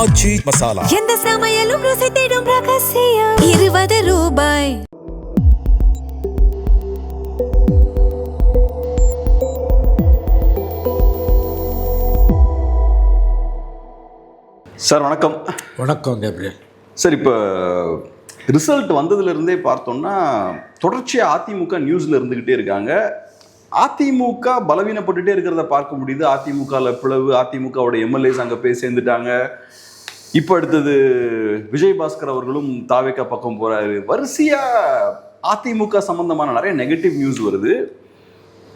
ஆச்சி மசாலா. எந்த சமையலும் ருசி தேடும் ரகசியம். 20 ரூபாய். சார் வணக்கம். வணக்கம் கேப்ரியல். சார், இப்போ ரிசல்ட் வந்ததுலேருந்தே பார்த்தோம்னா தொடர்ச்சியாக அதிமுக நியூஸில் இருந்துக்கிட்டே இருக்காங்க. அதிமுக பலவீனப்பட்டுட்டே இருக்கிறத பார்க்க முடியுது. அதிமுகவில் பிளவு, அதிமுகவோட எம்எல்ஏஸ் அங்கே போய் சேர்ந்துட்டாங்க. இப்போ அடுத்தது விஜயபாஸ்கர் அவர்களும் தாவேக்கா பக்கம் போகிறாரு. வரிசையாக அதிமுக சம்பந்தமான நிறைய நெகட்டிவ் நியூஸ் வருது.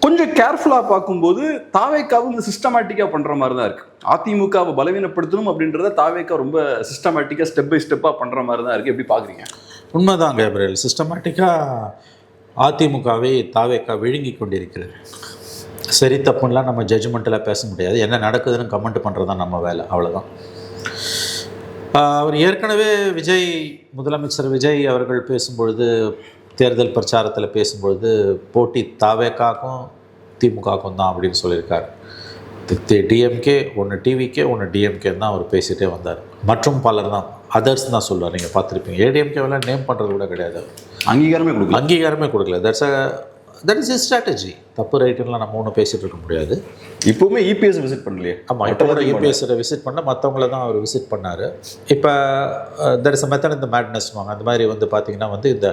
கொஞ்சம் கேர்ஃபுல்லாக பார்க்கும்போது தாவேக்காவும் இந்த சிஸ்டமேட்டிக்காக பண்ணுற மாதிரி தான் இருக்குது. அதிமுகவை பலவீனப்படுத்தணும் அப்படின்றத தாவேக்கா ரொம்ப சிஸ்டமேட்டிக்காக ஸ்டெப் பை ஸ்டெப்பாக பண்ணுற மாதிரி தான் இருக்குது. எப்படி பார்க்குறீங்க? உண்மைதான் கேப்ரியல். சிஸ்டமேட்டிக்காக அதிமுகவை தாவேக்கா விழுங்கி கொண்டிருக்கிறது. சரி தப்புலாம் நம்ம ஜட்ஜ்மெண்ட்டில் பேச முடியாது. என்ன நடக்குதுன்னு கமெண்ட் பண்ணுறது தான் நம்ம வேலை, அவ்வளோதான். அவர் ஏற்கனவே முதலமைச்சர் விஜய் அவர்கள் பேசும்பொழுது, தேர்தல் பிரச்சாரத்தில் பேசும்பொழுது போட்டி தாவேக்காக்கும் திமுகவுக்கும் தான் அப்படின்னு சொல்லியிருக்காரு. டிஎம்கே ஒன்று, டிவிக்கே ஒன்று, டிஎம்கே தான் அவர் பேசிகிட்டே வந்தார். மற்றும் பலர் தான், அதர்ஸ் தான் சொல்லுவார். நீங்கள் பார்த்துருப்பீங்க. ஏடிஎம்கேவெல்லாம் நேம் பண்ணுறது கூட கிடையாது, அங்கீகாரமே கொடுக்கல. That is is strategy. தப்பு ரைட்டுலாம் நம்ம ஒன்று பேசிகிட்டு இருக்க முடியாது. இப்போவுமே இபிஎஸ் விசிட் பண்ணலையே. ஆமாம், இப்போ கூட இபிஎஸ்ஸை விசிட் பண்ண மற்றவங்கள தான் அவர் விசிட் பண்ணார். இப்போ தட் இஸ் அ மெத்தட் இந்த மேட்னஸ் வாங்க. அந்த மாதிரி வந்து பார்த்திங்கன்னா வந்து இந்த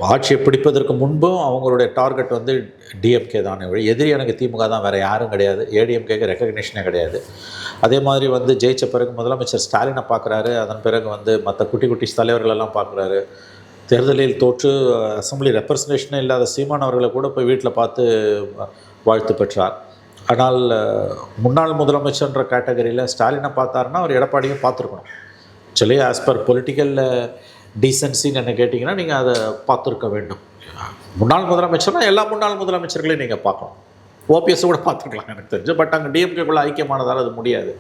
ஆட்சியை பிடிப்பதற்கு முன்பும் அவங்களுடைய டார்கெட் வந்து டிஎம்கே தானே வழி. எதிரி எனக்கு திமுக தான், வேறு யாரும் கிடையாது. ஏடிஎம்கேக்கு ரெக்கக்னிஷனே கிடையாது. அதே மாதிரி வந்து ஜெயித்த பிறகு முதலமைச்சர் ஸ்டாலினை பார்க்குறாரு. அதன் பிறகு வந்து மற்ற குட்டி குட்டி தலைவர்களெல்லாம் பார்க்குறாரு. தேர்தலில் தோற்று அசம்பிளி ரெப்ரசன்டேஷனே இல்லாத சீமான் அவர்களை கூட போய் வீட்டில் பார்த்து வாழ்த்து பெற்றார். ஆனால் முன்னாள் முதலமைச்சர்ன்ற கேட்டகரியில் ஸ்டாலினை பார்த்தாருன்னா அவர் எடப்பாடியும் பார்த்துருக்கணும். ஆக்சுவலி ஆஸ் பர் பொலிட்டிக்கல் டீசன்சின்னு என்ன கேட்டிங்கன்னா நீங்கள் அதை பார்த்துருக்க வேண்டும். முன்னாள் முதலமைச்சர்னால் எல்லா முன்னாள் முதலமைச்சர்களையும் நீங்கள் பார்க்கணும். ஓபிஎஸ் கூட பார்த்துருக்கலாம் எனக்கு தெரிஞ்சு. பட் அங்கே டிஎம்கேக்குள்ளே ஐக்கியமானதால் அது முடியாது.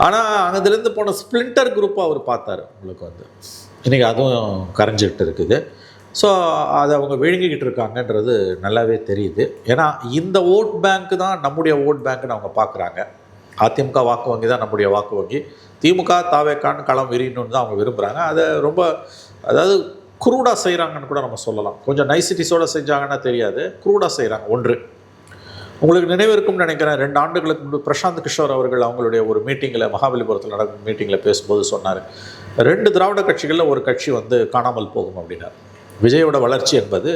ஆனால் அங்கேருந்து போன ஸ்பிளிண்டர் குரூப்பாக அவர் பார்த்தார். உங்களுக்கு வந்து இன்றைக்கி அதுவும் கரைஞ்சிக்கிட்டு இருக்குது. ஸோ அதை அவங்க விழுங்கிக்கிட்டு இருக்காங்கன்றது நல்லாவே தெரியுது. ஏன்னா இந்த ஓட் பேங்க்கு தான் நம்முடைய ஓட் பேங்க்குன்னு அவங்க பார்க்குறாங்க. அதிமுக வாக்கு வங்கி தான் நம்முடைய வாக்கு வங்கி. திமுக தாவேக்கான்னு களம் விரியணுன்னு தான் அவங்க விரும்புகிறாங்க. அதை ரொம்ப அதாவது குரூடாக செய்கிறாங்கன்னு கூட நம்ம சொல்லலாம். கொஞ்சம் நைசிட்டிஸோடு செஞ்சாங்கன்னா தெரியாது, குரூடாக செய்கிறாங்க. ஒன்று உங்களுக்கு நினைவு இருக்கும்னு நினைக்கிறேன், 2 ஆண்டுகளுக்கு முன்பு பிரசாந்த் கிஷோர் அவர்கள் அவங்களுடைய ஒரு மீட்டிங்கில், மகாபலிபுரத்தில் நடக்கும் மீட்டிங்கில் பேசும்போது சொன்னார், 2 திராவிட கட்சிகளில் ஒரு கட்சி வந்து காணாமல் போகும் அப்படின்னார். விஜயோட வளர்ச்சி என்பது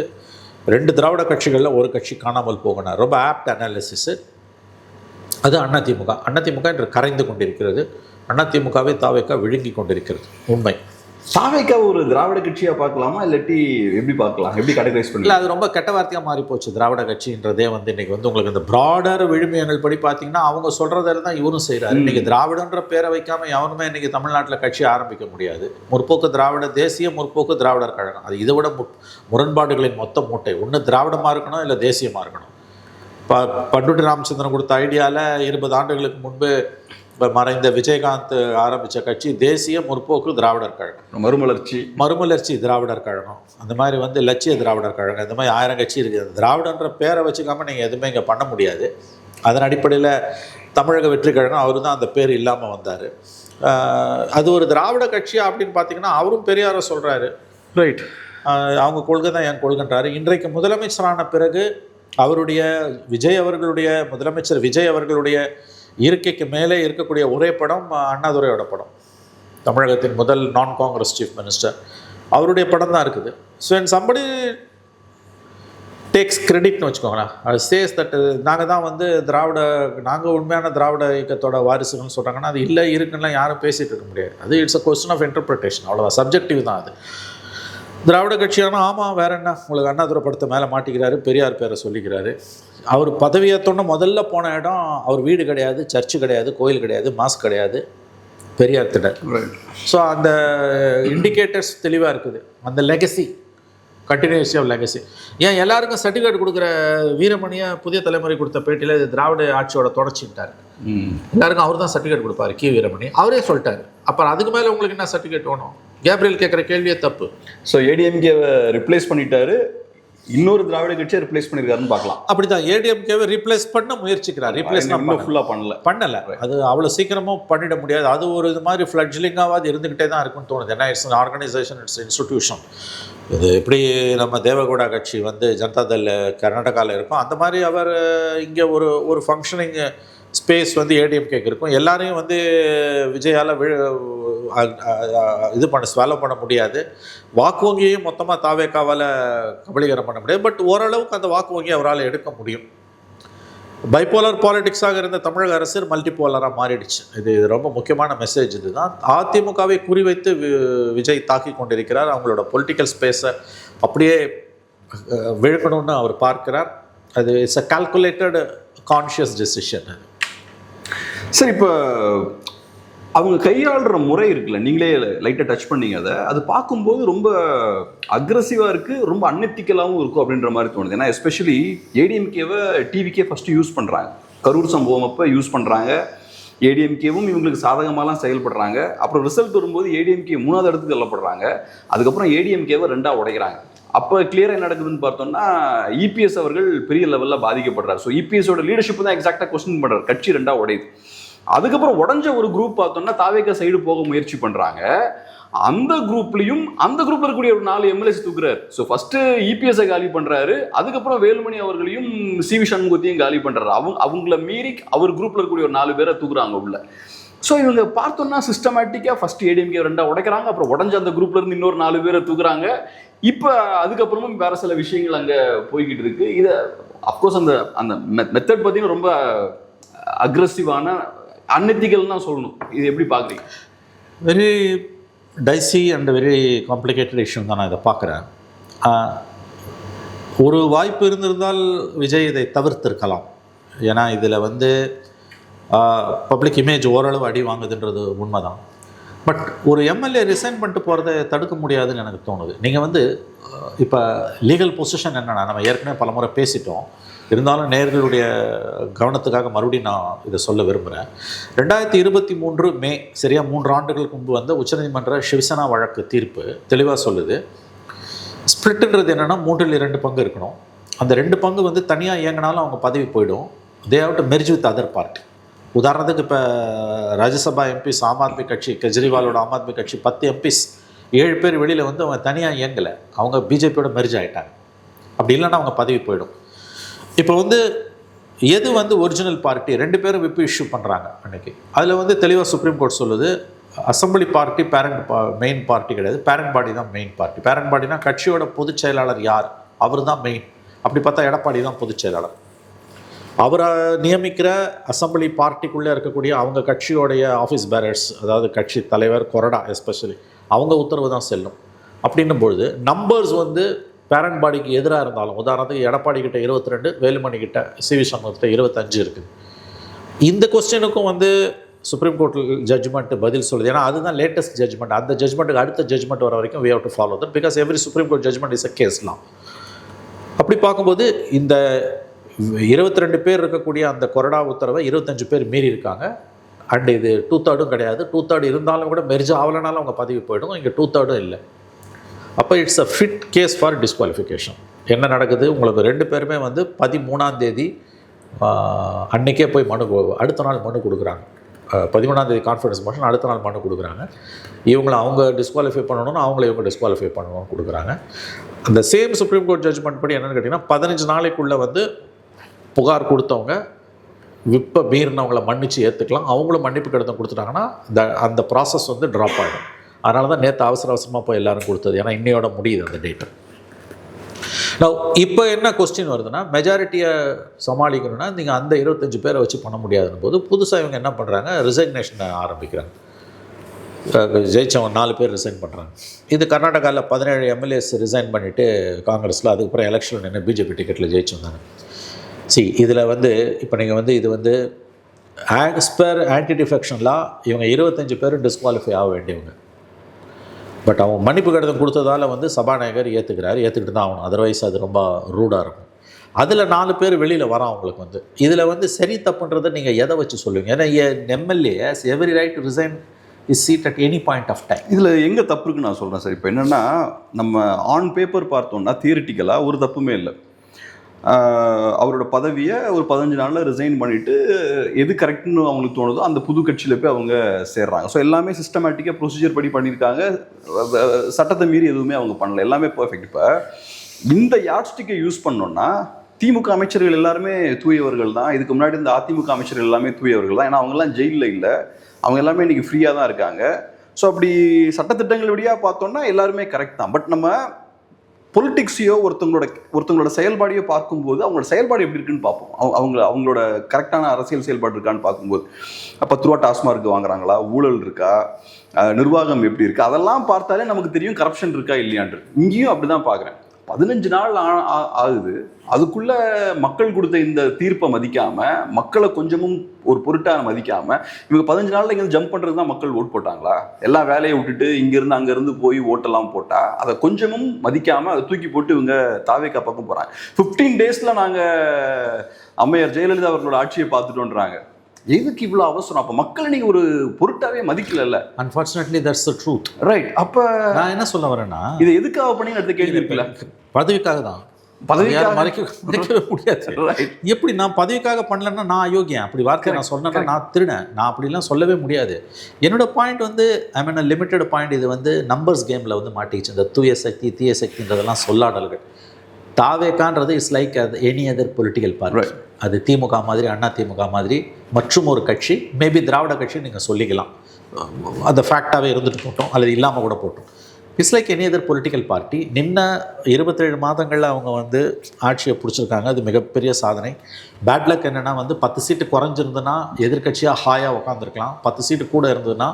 2 திராவிட கட்சிகளில் ஒரு கட்சி காணாமல் போகினார். ரொம்ப ஆப்ட் அனாலிசிஸு. அது அதிமுக. அதிமுக என்று கரைந்து கொண்டிருக்கிறது. அதிமுகவை தாவேக்கா விழுங்கி கொண்டிருக்கிறது. உண்மை. தாவேக்கா ஒரு திராவிட கட்சியாக பார்க்கலாமா, இல்லாட்டி எப்படி பார்க்கலாம், எப்படி கேட்டகரைஸ் பண்ணலாம்? இல்லை, அது ரொம்ப கெட்ட வார்த்தையாக மாறி போச்சு. திராவிட கட்சின்றதே வந்து இன்றைக்கி வந்து உங்களுக்கு இந்த ப்ராடர் விழுமியங்கள் படி பார்த்தீங்கன்னா அவங்க சொல்கிறதில் தான் இவரும் செய்கிறாரு. இன்றைக்கி திராவிடன்ற பேரை வைக்காமல் எவனுமே இன்றைக்கி தமிழ்நாட்டில் கட்சி ஆரம்பிக்க முடியாது. முற்போக்கு திராவிட, தேசிய முற்போக்கு திராவிடர் கழகம், அது இதை விட முரண்பாடுகளின் மொத்த மூட்டை. ஒன்று திராவிடமாக இருக்கணும், இல்லை தேசியமாக இருக்கணும். பண்டுட்டி ராமச்சந்திரன் கொடுத்த ஐடியாவில் 20 ஆண்டுகளுக்கு முன்பு இப்போ மறைந்த விஜயகாந்த் ஆரம்பித்த கட்சி தேசிய முற்போக்கு திராவிடர் கழகம், மறுமலர்ச்சி திராவிடர் கழகம், அந்த மாதிரி வந்து லட்சிய திராவிடர் கழகம், இந்த மாதிரி 1000 கட்சி இருக்குது. திராவிடன்ற பேரை வச்சுக்காமல் நீங்கள் எதுவுமே இங்கே பண்ண முடியாது. அதன் அடிப்படையில் தமிழக வெற்றி கழகம் அவர் தான் அந்த பேர் இல்லாமல் வந்தார். அது ஒரு திராவிட கட்சியா அப்படின்னு பார்த்தீங்கன்னா அவரும் பெரியாரை சொல்கிறாரு. ரைட், அவங்க கொள்கை தான் என் கொள்கைன்றாரு. இன்றைக்கு முதலமைச்சரான பிறகு அவருடைய முதலமைச்சர் விஜய் அவர்களுடைய இருக்கைக்கு மேலே இருக்கக்கூடிய ஒரே படம் அண்ணாதுரையோட படம். தமிழகத்தின் முதல் நான் காங்கிரஸ் சீஃப் மினிஸ்டர், அவருடைய படம் தான் இருக்குது. ஸோ அண்ட் சம்படி டேக்ஸ் கிரெடிட்னு வச்சுக்கோங்களேன். அது சேஸ் தட் நாங்கள் தான் வந்து நாங்கள் உண்மையான திராவிட இயக்கத்தோட வாரிசுகள்னு சொல்கிறாங்கன்னா அது இல்லை இருக்குன்னா யாரும் பேசிகிட்டு இருக்க முடியாது. அது it's a question of interpretation, அவ்வளோதான். சப்ஜெக்டிவ் தான் அது. திராவிட கட்சியானா ஆமாம், வேற என்ன, உங்களுக்கு அண்ணாதுரை படத்தை மேலே மாட்டிக்கிறாரு, பெரியார் பேரை சொல்லிக்கிறாரு. அவர் பதவியேற்றோன்னு முதல்ல போன இடம் அவர் வீடு கிடையாது, சர்ச்சு கிடையாது, கோயில் கிடையாது, மாஸ்க் கிடையாது, பெரியார் திடல். ஸோ அந்த இண்டிகேட்டர்ஸ் தெளிவாக இருக்குது. அந்த லெகசி, கண்டினியூஸி ஆஃப் லெகசி. ஏன் எல்லாருக்கும் சர்டிஃபிகேட் கொடுக்குற வீரமணியை புதிய தலைமுறை கொடுத்த பேட்டியில் இது திராவிட ஆட்சியோட தொடர்ச்சிட்டார். எல்லாருக்கும் அவர் தான் சர்டிஃபிகேட் கொடுப்பாரு, கி வீரமணி அவரே சொல்லிட்டாரு. அப்புறம் அதுக்கு மேலே உங்களுக்கு என்ன சர்டிஃபிகேட் வேணும்? கேப்ரியல் கேட்குற கேள்வியே தப்பு. ஸோ ஏடிஎம்கேவை ரிப்ளேஸ் பண்ணிட்டாரு, இன்னொரு திராவிட கட்சியை ரிப்ளேஸ் பண்ணிருக்காருன்னு பார்க்கலாம். அப்படிதான் ஏடிஎம்கேவை ரீப்ளேஸ் பண்ண முயற்சிக்கிறார். ரீப்ளேஸ் ஃபுல்லாக பண்ணல. அது அவ்வளோ சீக்கிரமாக பண்ணிட முடியாது. அது ஒரு இது மாதிரி ஃப்ளட்ஜிலிங்காவது இருந்துக்கிட்டே தான் இருக்குன்னு தோணுது. ஏன்னா இட்ஸ் ஆர்கனைசேஷன், இட்ஸ் இன்ஸ்டிடியூஷன். இது எப்படி நம்ம தேவகவுடா கட்சி வந்து ஜனதாதள் கர்நாடகாவில் இருக்கும், அந்த மாதிரி அவர் இங்கே ஒரு ஃபங்க்ஷனிங் ஸ்பேஸ் வந்து ஏடிஎம்கேக்கு இருக்கும். எல்லாரையும் வந்து விஜயால் இது ஸ்வாலோ பண்ண முடியாது. வாக்கு வங்கியையும் மொத்தமாக தாவேக்காவால் கபலீகரம் பண்ண முடியாது. பட் ஓரளவுக்கு அந்த வாக்கு வங்கியை அவரால் எடுக்க முடியும். பைபோலர் பாலிடிக்ஸாக இருந்த தமிழக அரசு மல்டிபோலராக மாறிடுச்சு. இது ரொம்ப முக்கியமான மெசேஜ். இதுதான் அதிமுகவை குறிவைத்து விஜய் தாக்கி கொண்டிருக்கிறார். அவங்களோட பொலிட்டிக்கல் ஸ்பேஸை அப்படியே விழுக்கணும்னு அவர் பார்க்கிறார். அது it's a calculated conscious decision. சரி, இப்போ அவங்க கையாளுற முறை இருக்குல்ல, நீங்களே லைட்டாக டச் பண்ணீங்க. அது பார்க்கும்போது ரொம்ப அக்ரெசிவாக இருக்குது, ரொம்ப அன்எத்திக்கலாகவும் இருக்கும் அப்படின்ற மாதிரி தோணுது. ஏன்னா எஸ்பெஷலி ஏடிஎம்கேவை டிவிக்கே ஃபஸ்ட்டு யூஸ் பண்ணுறாங்க. கரூர் சம்பவம் அப்போ யூஸ் பண்ணுறாங்க. ஏடிஎம்கேவும் இவங்களுக்கு சாதகமாகலாம் செயல்படுறாங்க. அப்புறம் ரிசல்ட் வரும்போது ஏடிஎம்கே 3வது இடத்துக்கு தள்ளப்படுறாங்க. அதுக்கப்புறம் ஏடிஎம்கேவை 2ஆக உடைக்கிறாங்க. அப்போ கிளியராக என்ன நடக்குதுன்னு பார்த்தோம்னா, இபிஎஸ் அவர்கள் பெரிய லெவலில் பாதிக்கப்படுறாரு. ஸோ இபிஎஸோட லீடர்ஷிப் தான் எக்ஸாக்டாக கொஸ்டின் பண்ணுறாரு. கட்சி 2ஆக உடையுது. அதுக்கப்புறம் உடஞ்ச ஒரு குரூப் பார்த்தோம்னா தாவேகா சைடு போக முயற்சி பண்ணுறாங்க. அந்த குரூப்ல இருக்கக்கூடிய ஒரு 4 எம்எல்ஏஸ் தூக்குறாரு. ஸோ ஃபர்ஸ்ட் இபிஎஸ்ஐ காலி பண்றாரு. அதுக்கப்புறம் வேலுமணி அவர்களையும் சிவி சண்முகத்தையும் காலி பண்றாரு. அவங்கள மீறி அவர் குரூப்ல இருக்கக்கூடிய ஒரு 4 பேரை தூக்குறாங்க உள்ள. ஸோ இவங்க பார்த்தோம்னா சிஸ்டமேட்டிக்காக ஃபர்ஸ்ட் ஏடிஎம்கே 2ஆக உடைக்கிறாங்க. அப்புறம் உடஞ்ச அந்த குரூப்ல இருந்து இன்னொரு 4 பேரை தூக்குறாங்க. இப்போ அதுக்கப்புறமும் வேற சில விஷயங்கள் அங்கே போய்கிட்டு இருக்கு. இதை அப்கோர்ஸ் அந்த மெத்தட் பார்த்தீங்கன்னா ரொம்ப அக்ரெசிவான அன்எத்திக்கல் தான் சொல்லணும். இது எப்படி பார்க்குறீங்க? Very dicey and very complicated issue தான் நான் இதை பார்க்குறேன். ஒரு வாய்ப்பு இருந்திருந்தால் விஜய் இதை தவிர்த்திருக்கலாம். ஏன்னா இதில் வந்து பப்ளிக் இமேஜ் ஓரளவு அடி வாங்குதுன்றது உண்மைதான். பட் ஒரு எம்எல்ஏ ரிசைன் பண்ணிட்டு போகிறத தடுக்க முடியாதுன்னு எனக்கு தோணுது. நீங்கள் வந்து இப்போ லீகல் பொசிஷன் என்னென்னா, நம்ம ஏற்கனவே பல முறை பேசிட்டோம். இருந்தாலும் நேயர்களுடைய கவனத்துக்காக மறுபடியும் நான் இதை சொல்ல விரும்புகிறேன். 2023 மே, சரியாக 3 ஆண்டுகளுக்கு முன்பு வந்து உச்சநீதிமன்ற சிவசேனா வழக்கு தீர்ப்பு தெளிவாக சொல்லுது. ஸ்பிளிட்ன்றது என்னென்னா 3/2 பங்கு இருக்கணும். அந்த 2 பங்கு வந்து தனியாக இயங்கினாலும் அவங்க பதவி போயிடும். They have to merge with other party. உதாரணத்துக்கு இப்போ ராஜ்யசபா எம்பிஸ் ஆம் ஆத்மி கட்சி, கெஜ்ரிவாலோட ஆம் ஆத்மி கட்சி 10 எம்பிஸ் 7 பேர் வெளியில் வந்து அவங்க தனியாக இயங்கலை, அவங்க பிஜேபியோட மெர்ஜ் ஆகிட்டாங்க. அப்படி இல்லைன்னா அவங்க பதவி போயிடும். இப்போ வந்து எது வந்து ஒரிஜினல் பார்ட்டி, 2 பேரும் விப்பு இஷ்யூ பண்ணுறாங்க அன்றைக்கி. அதில் வந்து தெளிவாக சுப்ரீம் கோர்ட் சொல்லுது, அசம்பிளி பார்ட்டி மெயின் பார்ட்டி கிடையாது, பேரண்ட் பாடி தான் மெயின் பார்ட்டி. பேரண்ட் பாடினா கட்சியோட பொதுச் செயலாளர் யார், அவர் தான் மெயின். அப்படி பார்த்தா எடப்பாடி தான் பொதுச் செயலாளர். அவரை நியமிக்கிற அசம்பிளி பார்ட்டிக்குள்ளே இருக்கக்கூடிய அவங்க கட்சியோடைய ஆஃபீஸ் பேரர்ஸ், அதாவது கட்சி தலைவர், கொறடா எஸ்பெஷலி, அவங்க உத்தரவு தான் செல்லும். அப்படின்னும் பொழுது நம்பர்ஸ் வந்து பேரண்ட் பாடிக்கு எதிராக இருந்தாலும், உதாரணத்துக்கு எடப்பாடி கிட்ட 22, வேலுமணி கிட்ட, சிவி சண்முகத்திட்ட 25 இருக்குது. இந்த கொஸ்டினுக்கும் வந்து சுப்ரீம் கோர்ட் ஜட்ஜ்மெண்ட் பதில் சொல்லுது. ஏன்னா அதுதான் லேட்டஸ்ட் ஜட்ஜ்மெண்ட். அந்த ஜட்ஜ்மெண்ட்டுக்கு அடுத்த ஜட்ஜ்மெண்ட் வர வரைக்கும் we have to follow that because every supreme court judgment is a case law. அப்படி பார்க்கும்போது இந்த 22 பேர் இருக்கக்கூடிய அந்த கொறடா உத்தரவை 25 பேர் மீறி இருக்காங்க. அண்ட் இது 2/3 கிடையாது. 2/3 இருந்தாலும் கூட மெர்ஜ் ஆகலைனாலும் அவங்க பதவி போயிடும். இங்கே 2/3 இல்லை. அப்போ it's a fit case for disqualification. என்ன நடக்குது, உங்களுக்கு 2 பேருமே வந்து 13ஆம் தேதி அன்றைக்கே போய் அடுத்த நாள் மனு கொடுக்குறாங்க. 13ஆம் தேதி கான்ஃபரன்ஸ் மோஷன், அடுத்த நாள் மனு கொடுக்குறாங்க. இவங்களை அவங்க டிஸ்குவாலிஃபை பண்ணணும்னு அவங்கள இவங்க டிஸ்குவாலிஃபை பண்ணணும்னு கொடுக்குறாங்க. அந்த சேம் சுப்ரீம் கோர்ட் ஜட்ஜ்மெண்ட் படி என்னென்னு கேட்டிங்கன்னா 15 நாளைக்குள்ளே வந்து புகார் கொடுத்தவங்க விப்பை மீறினவங்களை மன்னிச்சு ஏற்றுக்கலாம். அவங்களும் மன்னிப்பு கடிதம் கொடுத்துட்டாங்கன்னா அந்த ப்ராசஸ் வந்து ட்ராப் ஆகிடும். அதனால தான் நேற்று அவசரமாக போய் எல்லோரும் கொடுத்தது. ஏன்னா இன்னையோட முடியுது அந்த டேட்டு. நான் இப்போ என்ன கொஸ்டின் வருதுன்னா, மெஜாரிட்டியை சமாளிக்கணும்னா நீங்கள் அந்த 25 பேரை வச்சு பண்ண முடியாதுன்னு போது புதுசாக இவங்க என்ன பண்ணுறாங்க, ரிசைக்னேஷனை ஆரம்பிக்கிறாங்க. ஜெயிச்சவங்க 4 பேர் ரிசைன் பண்ணுறாங்க. இது கர்நாடகாவில் 17 எம்எல்ஏஸ் ரிசைன் பண்ணிவிட்டு காங்கிரஸில் அதுக்கப்புறம் எலெக்ஷன் நின்று பிஜேபி டிக்கெட்டில் ஜெயிச்சிருந்தாங்க. இதில் வந்து இப்போ நீங்கள் வந்து இது வந்து ஆஸ் பர் ஆன்டி டிஃபெக்ஷன் லா இவங்க 25 பேரும் டிஸ்குவாலிஃபை ஆக வேண்டியவங்க. பட் அவங்க மன்னிப்பு கடிதம் கொடுத்ததால் வந்து சபாநாயகர் ஏற்றுக்கிட்டு தான் ஆகணும். அதர்வைஸ் அது ரொம்ப ரூடாக இருக்கும். அதில் 4 பேர் வெளியில் வரோம். அவங்களுக்கு வந்து இதில் வந்து சரி தப்புன்றதை நீங்கள் எதை வச்சு சொல்லுவீங்க? ஏன்னா MLA has every right to resign his seat at any point of time. இதில் எங்கே தப்பு இருக்குன்னு நான் சொல்கிறேன் சார். இப்போ என்னென்னா, நம்ம ஆன் பேப்பர் பார்த்தோம்னா தியரிட்டிக்கலாக ஒரு தப்புமே இல்லை. அவரோட பதவியை ஒரு 15 நாளில் ரிசைன் பண்ணிவிட்டு எது கரெக்ட்னு அவங்களுக்கு தோணுதோ அந்த புது கட்சியில் போய் அவங்க சேர்றாங்க. ஸோ எல்லாமே சிஸ்டமேட்டிக்காக ப்ரொசீஜர் படி பண்ணியிருக்காங்க. சட்டத்தை மீறி எதுவுமே அவங்க பண்ணல, எல்லாமே பர்ஃபெக்ட். இப்போ இந்த யாட்ஸ்டிக்கை யூஸ் பண்ணோன்னா திமுக அமைச்சர்கள் எல்லாருமே தூயவர்கள் தான். இதுக்கு முன்னாடி இந்த அதிமுக அமைச்சர்கள் எல்லாமே தூயவர்கள் தான். ஏன்னா அவங்கெல்லாம் ஜெயிலில் இல்லை, அவங்க எல்லாமே இன்றைக்கி ஃப்ரீயாக தான் இருக்காங்க. ஸோ அப்படி சட்டத்திட்டங்கள் வழியாக பார்த்தோன்னா எல்லாருமே கரெக்ட் தான். பட் நம்ம பொலிட்டிக்ஸையோ ஒருத்தங்களோட செயல்பாடையோ பார்க்கும்போது அவங்களோட செயல்பாடு எப்படி இருக்குன்னு பார்ப்போம். அவங்களோட கரெக்டான அரசியல் செயல்பாடு இருக்கான்னு பார்க்கும்போது 10 ரூபா டாஸ்மார்க் வாங்குறாங்களா, ஊழல் இருக்கா, நிர்வாகம் எப்படி இருக்குது, அதெல்லாம் பார்த்தாலே நமக்கு தெரியும் கரப்ஷன் இருக்கா இல்லையான்றது. இங்கேயும் அப்படி தான் பார்க்குறேன். 15 நாள் ஆகுது, அதுக்குள்ள மக்கள் கொடுத்த இந்த தீர்ப்பை மதிக்காம, மக்களை கொஞ்சமும் ஒரு பொருட்டான மதிக்காம, இவங்க 15 நாள்ல இங்க ஜம்ப் பண்றது தான் மக்கள் ஓட் போட்டாங்களா? எல்லா வேலையை விட்டுட்டு இங்கிருந்து அங்கிருந்து போய் ஓட்டெல்லாம் போட்டா அதை கொஞ்சமும் மதிக்காம அதை தூக்கி போட்டு இவங்க தாவேக்கா பக்கம் போறாங்க. 15 டேஸ்ல நாங்க அம்மையார் ஜெயலலிதா அவர்களோட ஆட்சியை பார்த்துட்டோன்றாங்க. எதுக்கு இவ்வளோ அவசரம்? அப்போ மக்களை நீங்கள் ஒரு பொருட்டாவே மதிக்கல. Unfortunately that's the truth. Right. அப்போ நான் என்ன சொல்ல வரேன்னா, இது எதுக்காக பண்ணி அடுத்த கேள்வி இருக்குல்ல. பதவிக்காக தான். பதவியாக மறைக்கவே முடியாது. எப்படி நான் பதவிக்காக பண்ணலன்னா நான் அயோக்கியன், அப்படி வார்த்தை நான் சொன்னேன்னா நான் திருடேன், நான் அப்படிலாம் சொல்லவே முடியாது. என்னோட பாயிண்ட் வந்து ஐ மீன் லிமிட்டட் பாயிண்ட். இது வந்து நம்பர்ஸ் கேமில் வந்து மாட்டிக்கிச்சு. இந்த தூய சக்தி தீய சக்தின்றதெல்லாம் சொல்லாடல்கள். தாவேக்கான்றது is like any other political party. அது திமுக மாதிரி, அண்ணா திமுக மாதிரி மற்றும் ஒரு கட்சி, மேபி திராவிட கட்சி நீங்கள் சொல்லிக்கலாம், அந்த ஃபேக்டாகவே இருந்துட்டு போட்டோம் அல்லது இல்லாமல் கூட போட்டோம். It's like any other political party. நின்ன 27 மாதங்களில் அவங்க வந்து ஆட்சியை பிடிச்சிருக்காங்க. அது மிகப்பெரிய சாதனை. பேட் லக் என்னென்னா வந்து 10 சீட்டு குறைஞ்சிருந்துன்னா எதிர்கட்சியாக ஹாயாக உட்காந்துருக்கலாம், 10 சீட்டு கூட இருந்ததுன்னா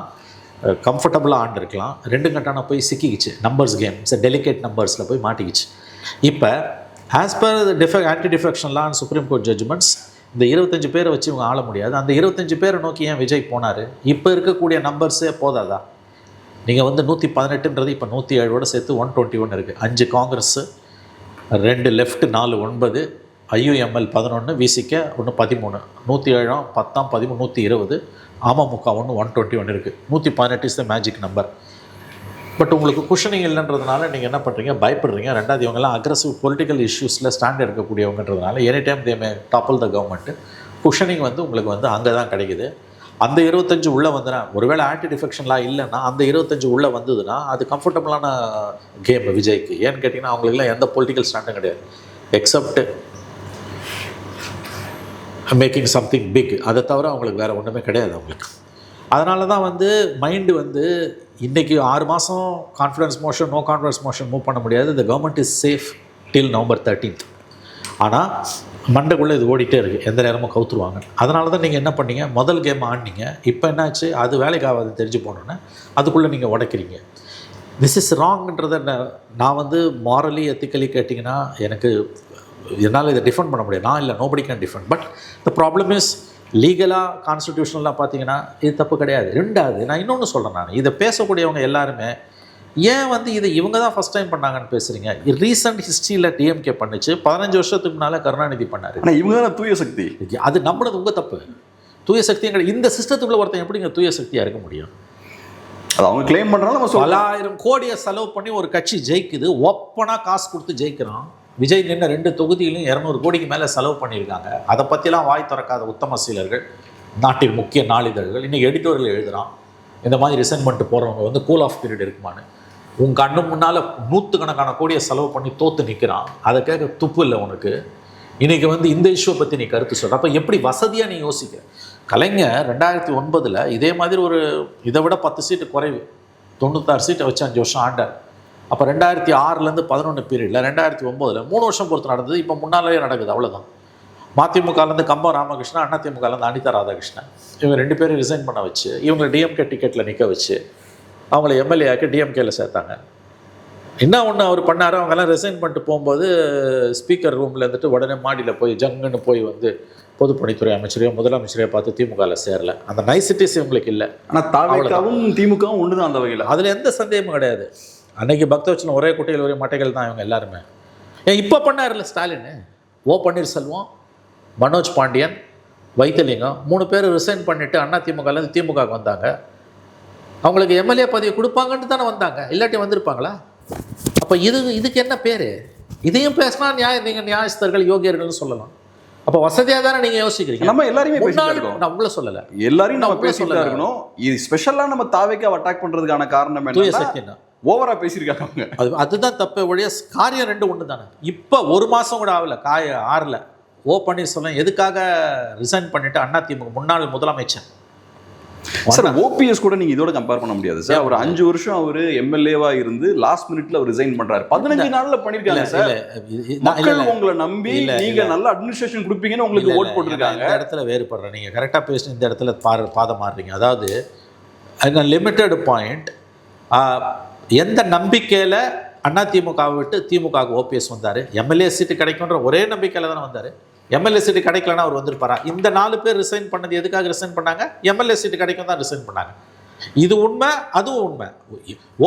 கம்ஃபர்டபுளாக ஆண்டிருக்கலாம். 2 கட்டான போய் சிக்கிக்கிச்சு. நம்பர்ஸ் கேம், டெலிகேட் நம்பர்ஸில் போய் மாட்டிக்கிச்சு. இப்போ as per anti defection law and supreme court judgements இந்த 25 பேரை வச்சு இவங்க ஆள முடியாது. அந்த 25 பேரை நோக்கி ஏன் விஜய் போனார்? இப்போ இருக்கக்கூடிய நம்பர்ஸே போதாதா? நீங்கள் வந்து 118ன்றது இப்போ 107ஓட சேர்த்து 121 இருக்குது. 5 காங்கிரஸ்ஸு, 2 லெஃப்ட், 4 9, IUML 11, விசிக 1 13, 107 10 13 120, அமமுக 1 121 இருக்குது. 118 is the magic number. But உங்களுக்கு குஷனிங் இல்லைன்றதுனால நீங்கள் என்ன பண்ணுறீங்க? பயப்படுறீங்க. ரெண்டாவது இவங்கெல்லாம் அக்ரெசிவ் பொலிட்டிக்கல் இஷ்யூஸில் ஸ்டாண்ட் எடுக்கக்கூடியவங்கன்றதுனால any time they may topple the government. Cushioning வந்து உங்களுக்கு வந்து அங்கே தான் கிடைக்குது. அந்த 25 உள்ளே வந்துன்னா, ஒருவேளை ஆன்டி டிஃபெக்ஷன்லாம் இல்லைன்னா அந்த 25 உள்ளே வந்ததுன்னா அது கம்ஃபர்டபுளான கேம் விஜய்க்கு. ஏன்னு கேட்டிங்கன்னா அவங்களுக்குலாம் எந்த பொலிட்டிக்கல் ஸ்டாண்டும் கிடையாது எக்ஸப்ட் மேக்கிங் சம்திங் பிக். அதை தவிர அவங்களுக்கு வேறு ஒன்றுமே கிடையாது அவங்களுக்கு. அதனால தான் வந்து மைண்டு வந்து இன்றைக்கி 6 மாதம் confidence motion, no confidence motion move பண்ண முடியாது. இந்த government is safe till November 13th. ஆனால் மண்டைக்குள்ளே இது ஓடிட்டே இருக்குது, எந்த நேரமும் கவுத்துருவாங்க. அதனால தான் நீங்கள் என்ன பண்ணீங்க? முதல் கேம் ஆடினீங்க. இப்போ என்னாச்சு? அது வேலைக்கு ஆகாது தெரிஞ்சு போனோன்னே அதுக்குள்ளே நீங்கள் உடைக்கிறீங்க. திஸ் இஸ் ராங்ன்றதை நான் வந்து மாரலி எத்திக்கலி கேட்டிங்கன்னா என்னால் இதை டிஃபெண்ட் பண்ண முடியாது. நான் இல்லை, nobody can defend. But the problem is லீகலாக கான்ஸ்டிடியூஷனலாக பார்த்தீங்கன்னா இது தப்பு கிடையாது. ரெண்டாவது நான் இன்னொன்று சொல்கிறேன், நான் இதை பேசக்கூடியவங்க எல்லாருமே ஏன் வந்து இதை இவங்க தான் ஃபஸ்ட் டைம் பண்ணாங்கன்னு பேசுகிறீங்க? ரீசெண்ட் ஹிஸ்ட்ரியில் டிஎம்கே பண்ணிச்சு, 15 வருஷத்துக்கு முன்னால் கருணாநிதி பண்ணார். ஆனால் இவங்க தான் தூய சக்தி. அது நம்பினது உங்கள் தப்பு. தூய சக்தியும் இந்த சிஸ்டத்துக்குள்ளே ஒருத்தன் எப்படிங்க தூய சக்தியாக இருக்க முடியும்? அது அவங்க கிளைம் பண்ணுறாங்க. பல ஆயிரம் கோடியை செலவு பண்ணி ஒரு கட்சி ஜெயிக்குது, ஒப்பனாக காசு கொடுத்து ஜெயிக்கிறான். விஜய் நின்ன 2 தொகுதியிலும் 200 கோடிக்கு மேலே செலவு பண்ணியிருக்காங்க. அதை பற்றிலாம் வாய் திறக்காத உத்தம சீலர்கள், நாட்டின் முக்கிய நாளிதழ்கள் இன்றைக்கி எடிட்டோரியல் எழுதுகிறான். இந்த மாதிரி ரிசைன்மெண்ட் போகிறவங்க வந்து கூல் ஆஃப் பீரியட் இருக்குமான்னு. உன் கண்ணு முன்னால் 100கணக்கான கோடியை செலவு பண்ணி தோற்று நிற்கிறான். அதை கேட்க துப்பு இல்லை உனக்கு. இன்றைக்கி வந்து இந்த இஷ்யூவை பற்றி நீ கருத்து சொல்கிற. அப்போ எப்படி வசதியாக நீ யோசிக்க? கலைஞர் 2009 இதே மாதிரி ஒரு இதை விட 10 சீட்டு குறைவு 96 சீட்டை வச்சு 5 வருஷம் ஆண்டார். அப்போ 2006லேருந்து 11 பீரியடில் 2009 3 வருஷம் பொறுத்து நடந்தது. இப்போ முன்னாலே நடக்குது, அவ்வளோதான். மதிமுகலேருந்து கம்பம் ராமகிருஷ்ணன், அதிமுகலேருந்து அனிதா ராதாகிருஷ்ணன், இவங்க 2 பேரும் ரிசைன் பண்ண வச்சு இவங்களை டிஎம்கே டிக்கெட்டில் நிற்க வச்சு அவங்கள எம்எல்ஏ ஆக்கி டிஎம்கேல சேர்த்தாங்க. என்ன ஒன்று அவர் பண்ணார்? அவங்கெல்லாம் ரிசைன் பண்ணிட்டு போகும்போது ஸ்பீக்கர் ரூமில் இருந்துட்டு உடனே மாடியில் போய் ஜங்குன்னு போய் வந்து பொதுப்பணித்துறை அமைச்சரையோ முதலமைச்சரையோ பார்த்து திமுகவில் சேரல. அந்த நைசிட்டிஸ் இவங்களுக்கு இல்லை. ஆனால் தாவேக்காவும் திமுகவும் ஒன்று தான் அந்த வகையில். அதில் எந்த சந்தேகமும் கிடையாது. அன்னைக்கு பக்தவச்சலம் ஒரே குட்டையில் ஒரே மட்டைகள் தான் இவங்க எல்லாருமே. இப்போ பண்ணார்ல ஸ்டாலின், ஓ பன்னீர்செல்வம், மனோஜ் பாண்டியன், வைத்திலிங்கம் 3 பேர் ரிசைன் பண்ணிவிட்டு அதிமுகலேருந்து திமுகவுக்கு வந்தாங்க. அவங்களுக்கு எம்எல்ஏ பதவி கொடுப்பாங்கன்னு தானே வந்தாங்க, இல்லாட்டி வந்திருப்பாங்களா? அப்போ இதுக்கு என்ன பேர்? இதையும் பேசினா நீங்கள் நியாயஸ்தர்கள் யோகியர்கள்னு சொல்லலாம். அப்போ வசதியாக தானே நீங்கள் யோசிக்கிறீங்க. நம்ம எல்லாருமே பேசிட்டு இருக்கோம். நான் உங்களை சொல்லலை, எல்லாரையும் நம்ம பேசிட்டு தான் இருக்கணும். இது ஸ்பெஷலாக நம்ம தாவேக்காவை அட்டாக் பண்ணுறதுக்கான காரணம் என்ன? ஓவரா பேசியிருக்காங்க. அதுதான் தப்ப ஒழிய காரியம் ரெண்டு ஒன்று தானே. இப்போ ஒரு மாதம் கூட ஆகல, ஆறல ஓ பன்னீர்செல்வம் எதுக்காக ரிசைன் பண்ணிட்டு அதிமுக முன்னாள் முதலமைச்சர் சார் ஓபிஎஸ் கூட நீங்க இதோட கம்பேர் பண்ண முடியாது சார். அவர் 5 வருஷம் அவரு எம்எல்ஏவா இருந்து லாஸ்ட் மினிட்ல அவர் ரிசைன் பண்றாரு. 15 நாள்ல பண்ணிருக்காங்க சார். மக்கள் உங்களை நம்பி நீங்க நல்ல அட்மினிஸ்ட்ரேஷன் கொடுப்பீங்கன்னு உங்களுக்கு ஓட் போட்டுருக்காங்க. இந்த இடத்துல வேறுபடுறேன். நீங்க கரெக்டா பேசி இந்த இடத்துல பாதம் மாறுறீங்க. அதாவது லிமிட்டட் பாயிண்ட், எந்த நம்பிக்கையில அதிமுகவை விட்டு திமுக ஓபிஎஸ் வந்தாரு? எம்எல்ஏ சீட்டு கிடைக்கும்ன்ற ஒரே நம்பிக்கையில தானே வந்தாரு. எம்எல்ஏ சீட்டு கிடைக்கலன்னா அவர் வந்திருப்பாரா? இந்த 4 பேர் ரிசைன் பண்ணது எதுக்காக ரிசைன் பண்ணாங்க? எம்எல்ஏ சீட்டு கிடைக்கும் தான் ரிசைன் பண்ணாங்க. இது உண்மை, அதுவும் உண்மை.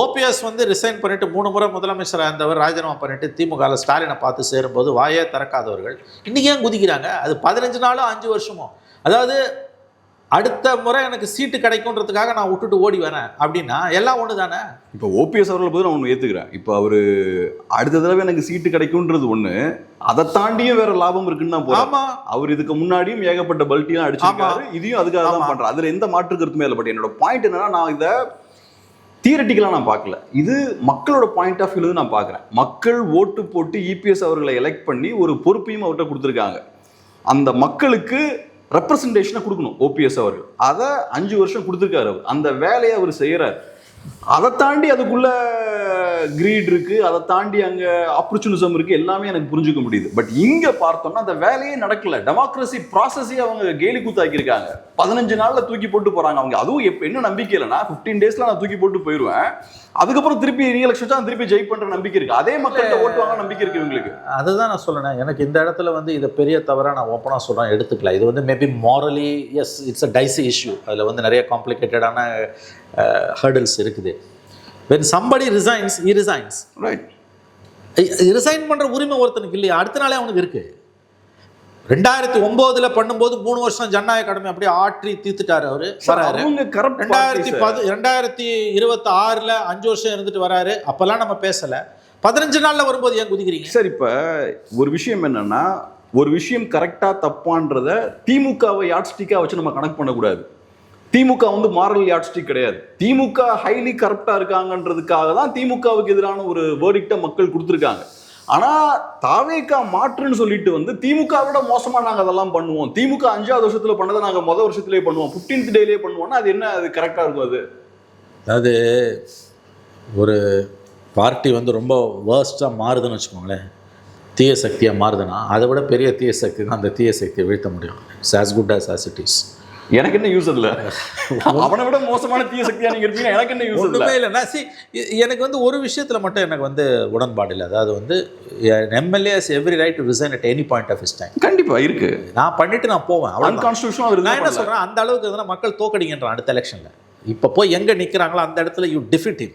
ஓபிஎஸ் வந்து ரிசைன் பண்ணிட்டு 3 முறை முதலமைச்சராக இருந்தவர் ராஜினாமா பண்ணிட்டு திமுகவில் ஸ்டாலினை பார்த்து சேரும்போது வாயே திறக்காதவர்கள் இன்னைக்கு ஏன் குதிக்கிறாங்க? அது 15 நாளோ 5 வருஷமோ. அதாவது அடுத்த முறை எனக்கு சீட்டு கிடைக்கும்ன்றதுக்காக நான் விட்டுட்டு ஓடி வரேன் அப்படின்னா எல்லாம் ஒன்று தானே. இப்போ ஓபிஎஸ் அவர்களை போது நான் ஒன்று ஏற்றுக்கிறேன். இப்போ அவர் அடுத்த தடவை எனக்கு சீட்டு கிடைக்கும்ன்றது ஒன்று, அதை தாண்டியும் வேற லாபம் இருக்குன்னு தான் போறாரு. அவர் இதுக்கு முன்னாடியும் ஏகப்பட்ட பல்ட்டிலாம் அடிச்சிருக்காரு, இதையும் அதுக்காக தான் பண்றாரு. அதுல எந்த மாற்று கருத்துமே இல்லை. பட் என்னோட பாயிண்ட் என்னன்னா, நான் இதை தியரட்டிக்கலாக நான் பார்க்கல, இது மக்களோட பாயிண்ட் ஆஃப் வியூல நான் பார்க்குறேன். மக்கள் ஓட்டு போட்டு இபிஎஸ் அவர்களை எலெக்ட் பண்ணி ஒரு பொறுப்பையும் அவர்கிட்ட கொடுத்துருக்காங்க. அந்த மக்களுக்கு ரெப்ரசன்டேஷனை கொடுக்கணும் ஓபிஎஸ் அவர்கள். அதை 5 வருஷம் கொடுத்துருக்காரு. அவர் அந்த வேலையை அவர் செய்யறாரு. அதை தாண்டி அதுக்குள்ள கிரீட் இருக்கு, அதை தாண்டி அங்க ஆப்பர்ச்சுனிசம் இருக்கு, எல்லாமே எனக்கு புரிஞ்சுக்க முடியுது. பட் இங்க பார்த்தோம்னா அந்த வேலையே நடக்கல. டெமோக்ரஸி ப்ராசஸே அவங்க கேலி கூத்தாக்கியிருக்காங்க. 15 நாள்ல தூக்கி போட்டு போறாங்க அவங்க. அதுவும் என்ன நம்பிக்கை இல்லைன்னா 15 டேஸ்ல நான் தூக்கி போட்டு போயிடுவேன், அதுக்கப்புறம் திருப்பி ரீஎலெக்ஷன் திருப்பி ஜெயிப் பண்ற நம்பிக்கை இருக்கு. அதே மக்கள்கிட்ட ஓட்டுவாங்க நம்பிக்கை இருக்கு இவங்களுக்கு. அதுதான் நான் சொல்றேன். எனக்கு இந்த இடத்துல வந்து இதை பெரிய தவறா நான் ஓப்பனா சொல்றேன், எடுத்துக்கலாம். இது வந்து maybe morally S it's a dicey issue. அதுல வந்து நிறைய காம்ப்ளிகேட்டடான ஹர்டில்ஸ் இருக்குது. when somebody resigns, he resigns, right? Resign பண்ற உரிமை ஒருத்தனுக்கு இல்லையா? அடுத்த நாளே அவனுக்கு இருக்கு. 2009 பண்ணும்போது 3 வருஷம் ஜனநாயக கடமை அப்படியே ஆற்றி தீர்த்துட்டாரு அவரு. வராரு 2026 5 வருஷம் இருந்துட்டு வராரு. அப்பெல்லாம் நம்ம பேசல. 15 நாள்ல வரும்போது ஏன் குதிக்கிறீங்க சார்? இப்ப ஒரு விஷயம் என்னன்னா, ஒரு விஷயம் கரெக்டா தப்பான்றத திமுகவை யாட்ஸ்டிக்கா வச்சு நம்ம கனெக்ட் பண்ணக்கூடாது. திமுக வந்து மாரல் யாட்ஸ்டிக் கிடையாது. திமுக ஹைலி கரப்டா இருக்காங்கன்றதுக்காக தான் திமுகவுக்கு எதிரான ஒரு வேர்டிக்ட மக்கள் கொடுத்துருக்காங்க. ஆனா தாவேகா மாற்றுன்னு சொல்லிட்டு வந்து திமுக விட மோசமா நாங்க அதெல்லாம் பண்ணுவோம், திமுக 5வது வருஷத்துல பண்ணதை நாங்க முதல் வருஷத்துலேயே பண்ணுவோம், 15th டேலேயே பண்ணுவோம்னா அது என்ன? அது கரெக்டா இருக்கும்? அது அதாவது ஒரு பார்ட்டி வந்து ரொம்ப வேர்ஸ்டா மாறுதுன்னு வச்சுக்கோங்களேன், தீய சக்தியாக மாறுதுன்னா அதை விட பெரிய தீய சக்தி தான் அந்த தீய சக்தியை வீழ்த்த முடியும். It's as good as it is. எனக்கு என்ன யூஸ் இல்லை, அவனை விட மோசமான தீய சக்தியா நீங்க இருப்பீங்க, எனக்கு என்ன யூஸ் இல்லை. இல்லைன்னா எனக்கு வந்து ஒரு விஷயத்துல மட்டும் எனக்கு வந்து உடன்பாடு இல்லை. அதாவது வந்து MLA has every right to resign at any point of his time. கண்டிப்பா இருக்கு. நான் பண்ணிட்டு நான் போவேன். அன்கான்ஸ்டிடியூஷனல். நான் என்ன சொல்றேன், அந்த அளவுக்கு எதுனா மக்கள் தோக்கடிங்கன்றான் அடுத்த எலெக்ஷன்ல. இப்போ போய் எங்க நிக்கிறாங்களோ அந்த இடத்துல you defeat him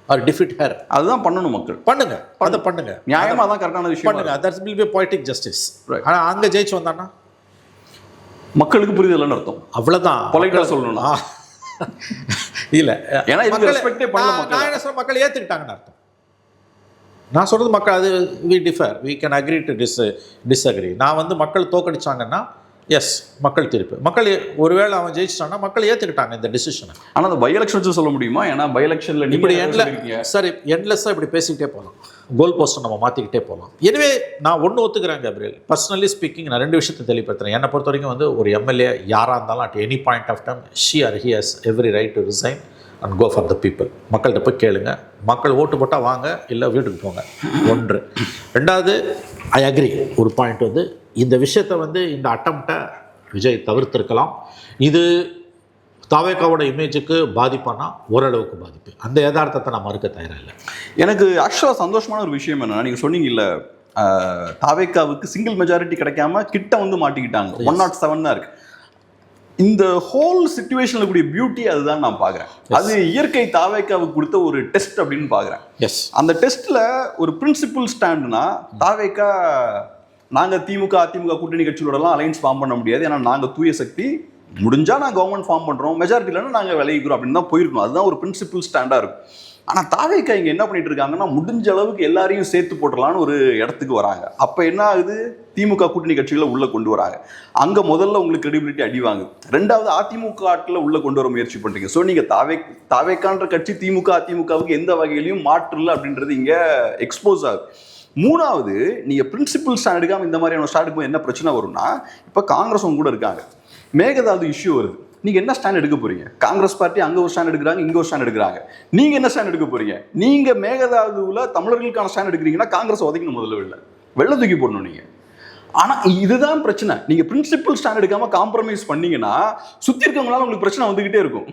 or defeat her. அதுதான் பண்ணணும். மக்கள் பண்ணுங்க, அதை பண்ணுங்க, நியாயமா தான் கரெக்டான விஷயம் பண்ணுங்க. that will be poetic justice. ஆனா அங்க ஜெயிச்சு வந்தானா மக்களுக்கு புரிதல்னு அர்த்தம். அவ்வளவுதான். பொலைட்டா சொல்லணும்னா இல்ல, ஏன்னா இது ரெஸ்பெக்டே பண்ணல மக்கள். நான் என்ன சொல்ற, மக்கள் ஏத்துக்கிட்டாங்கன்னு அர்த்தம். நான் சொல்றது மக்கள் அது we differ, we can agree to disagree. நான் வந்து மக்கள் தோக்கடிச்சாங்கன்னா எஸ் மக்கள் தீர்ப்பு. மக்கள் ஒருவேளை அவன் ஜெயிச்சிட்டான்னா மக்கள் ஏற்றுக்கிட்டாங்க இந்த டிசிஷனை. ஆனால் அந்த பை எலெக்ஷன் சொல்ல முடியுமா? ஏன்னா பை எலெக்ஷனில் இப்படி சரி எண்ட்லெஸ்ஸாக இப்படி பேசிக்கிட்டே போகலாம், கோல் போஸ்ட்டை நம்ம மாற்றிக்கிட்டே போகலாம். எனவே நான் ஒன்று ஒத்துக்கிறேன் கேப்ரியல், பர்சனலி ஸ்பீக்கிங் நான் 2 விஷயத்தை தெளிவுபடுத்துறேன். என்னை பொறுத்த வரைக்கும் வந்து ஒரு எம்எல்ஏ யாராக இருந்தாலும் at any point of time she or he has every right to resign and go for the people. மக்கள்கிட்ட போய் கேளுங்க, மக்கள் ஓட்டு போட்டால் வாங்க, இல்லை வீட்டுக்கு போங்க. 1. 2வது ஐ அக்ரி, ஒரு பாயிண்ட் வந்து இந்த விஷயத்தை வந்து இந்த அட்டம்ப்டை விஜய் தவிர்த்திருக்கலாம். இது தாவேக்காவோட இமேஜுக்கு பாதிப்பானா ஓரளவுக்கு பாதிப்பு. அந்த யதார்த்தத்தை நான் மறுக்க தயாராக இல்லை. எனக்கு ஆக்சுவலாக சந்தோஷமான ஒரு விஷயம் என்னன்னா, நீங்கள் சொன்னீங்கல்ல தாவேக்காவுக்கு சிங்கிள் மெஜாரிட்டி கிடைக்காம கிட்ட வந்து மாட்டிக்கிட்டாங்க. 107 தான் இருக்கு. இந்த ஹோல் சிச்சுவேஷன்ல கூடிய பியூட்டி அதுதான் நான் பார்க்குறேன். அது இயற்கை தாவேக்காவுக்கு கொடுத்த ஒரு டெஸ்ட் அப்படின்னு பார்க்குறேன். எஸ், அந்த டெஸ்ட்ல ஒரு பிரின்சிபல் ஸ்டாண்டுனா தாவேக்கா நாங்கள் திமுக அதிமுக கூட்டணி கட்சிகளோடலாம் அலைன்ஸ் ஃபார்ம் பண்ண முடியாது, ஏன்னா நாங்கள் தூய சக்தி, முடிஞ்சா நான் கவர்மெண்ட் ஃபார்ம் பண்றோம், மெஜாரிட்டி இல்லைன்னா நாங்க விலகிக்கிறோம் அப்படின்னு தான் போயிருக்கணும். அதுதான் ஒரு பிரின்சிபல் ஸ்டாண்டா இருக்கும். ஆனா தாவேக்கா இங்க என்ன பண்ணிட்டு இருக்காங்கன்னா, முடிஞ்ச அளவுக்கு எல்லாரையும் சேர்த்து போட்டுடலான்னு ஒரு இடத்துக்கு வராங்க. அப்ப என்ன ஆகுது, திமுக கூட்டணி கட்சிகளை உள்ள கொண்டு வராங்க. அங்க முதல்ல உங்களுக்கு கிரெடிபிலிட்டி அடி வாங்குது. ரெண்டாவது அதிமுக ஆட்களை உள்ள கொண்டு வர முயற்சி பண்றீங்க. ஸோ நீங்க தாவேக்கான்ற கட்சி திமுக அதிமுகவுக்கு எந்த வகையிலையும் மாற்று இல்லை அப்படின்றது இங்க எக்ஸ்போஸ் ஆகுது. மூணாவது, நீங்க பிரின்சிபல் ஸ்டாண்ட் எடுக்காம இந்த மாதிரியான ஸ்டாண்டுக்கு என்ன பிரச்சனை வரும்னா, இப்ப காங்கிரஸ் கூட இருக்காங்க, மேகதாது இஷ்யூ வருது, நீங்க என்ன ஸ்டாண்ட் எடுக்க போறீங்க? காங்கிரஸ் பார்ட்டி அங்க ஒரு ஸ்டாண்ட் எடுக்கிறாங்க, இங்க ஒரு ஸ்டாண்ட் எடுக்கிறாங்க. நீங்க என்ன ஸ்டாண்ட் எடுக்க போறீங்க? நீங்க மேகதாதுல தமிழர்களுக்கான ஸ்டாண்ட் எடுக்கிறீங்கன்னா காங்கிரஸ் உதைக்கணும், முதல்ல வெள்ள தூக்கி போடணும் நீங்க. ஆனா இதுதான் பிரச்சனை. நீங்க பிரின்சிபல் ஸ்டாண்ட் எடுக்காம காம்ப்ரமைஸ் பண்ணீங்கன்னா சுத்தி இருக்கவங்களால உங்களுக்கு பிரச்சனை வந்துகிட்டே இருக்கும்.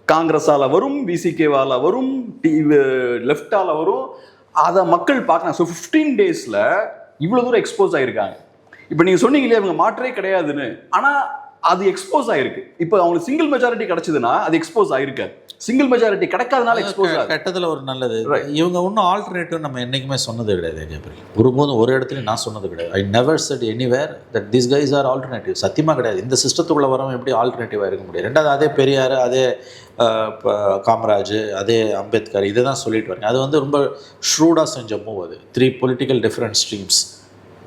காங்கிரஸால வரும், விசிகேவால வரும், லெஃப்டால வரும். அதை மக்கள் பார்க்கலாம். ஸோ 15 daysல இவ்வளவு தூரம் எக்ஸ்போஸ் ஆயிருக்காங்க. இப்போ நீங்க சொன்னீங்க இல்லையா இவங்க மாற்றே கிடையாதுன்னு, ஆனா அது எக்ஸ்போஸ் ஆயிருக்கு. இப்போ அவங்களுக்கு சிங்கிள் மெஜாரிட்டி கிடைச்சதுன்னா அது எக்ஸ்போஸ் ஆயிருக்காது. சிங்கிள் மெஜாரிட்டி கிடைக்காதனால எக்ஸ்போஸ் ஆகுது. கட்டத்தில் ஒரு நல்லது. இவங்க ஒன்றும் ஆல்டர்னேட்டிவ் நம்ம என்றைக்குமே சொன்னது கிடையாது. ஒருபோதும் ஒரு இடத்துலையும் நான் சொன்னது கிடையாது. I never set anywhere that this guys are alternative. சத்தியமாக கிடையாது. இந்த சிஸ்டத்துக்குள்ளே வரவங்க எப்படி ஆல்டர்னேட்டிவாக இருக்க முடியும்? ரெண்டாவது, அதே பெரியார், அதே காமராஜ், அதே அம்பேத்கர், இதை தான் சொல்லிட்டு வரேன். அது வந்து ரொம்ப ஷ்ரூடாக செஞ்ச மூவ். அது 3 பொலிட்டிக்கல் டிஃப்ரெண்ட் ஸ்ட்ரீம்ஸ்.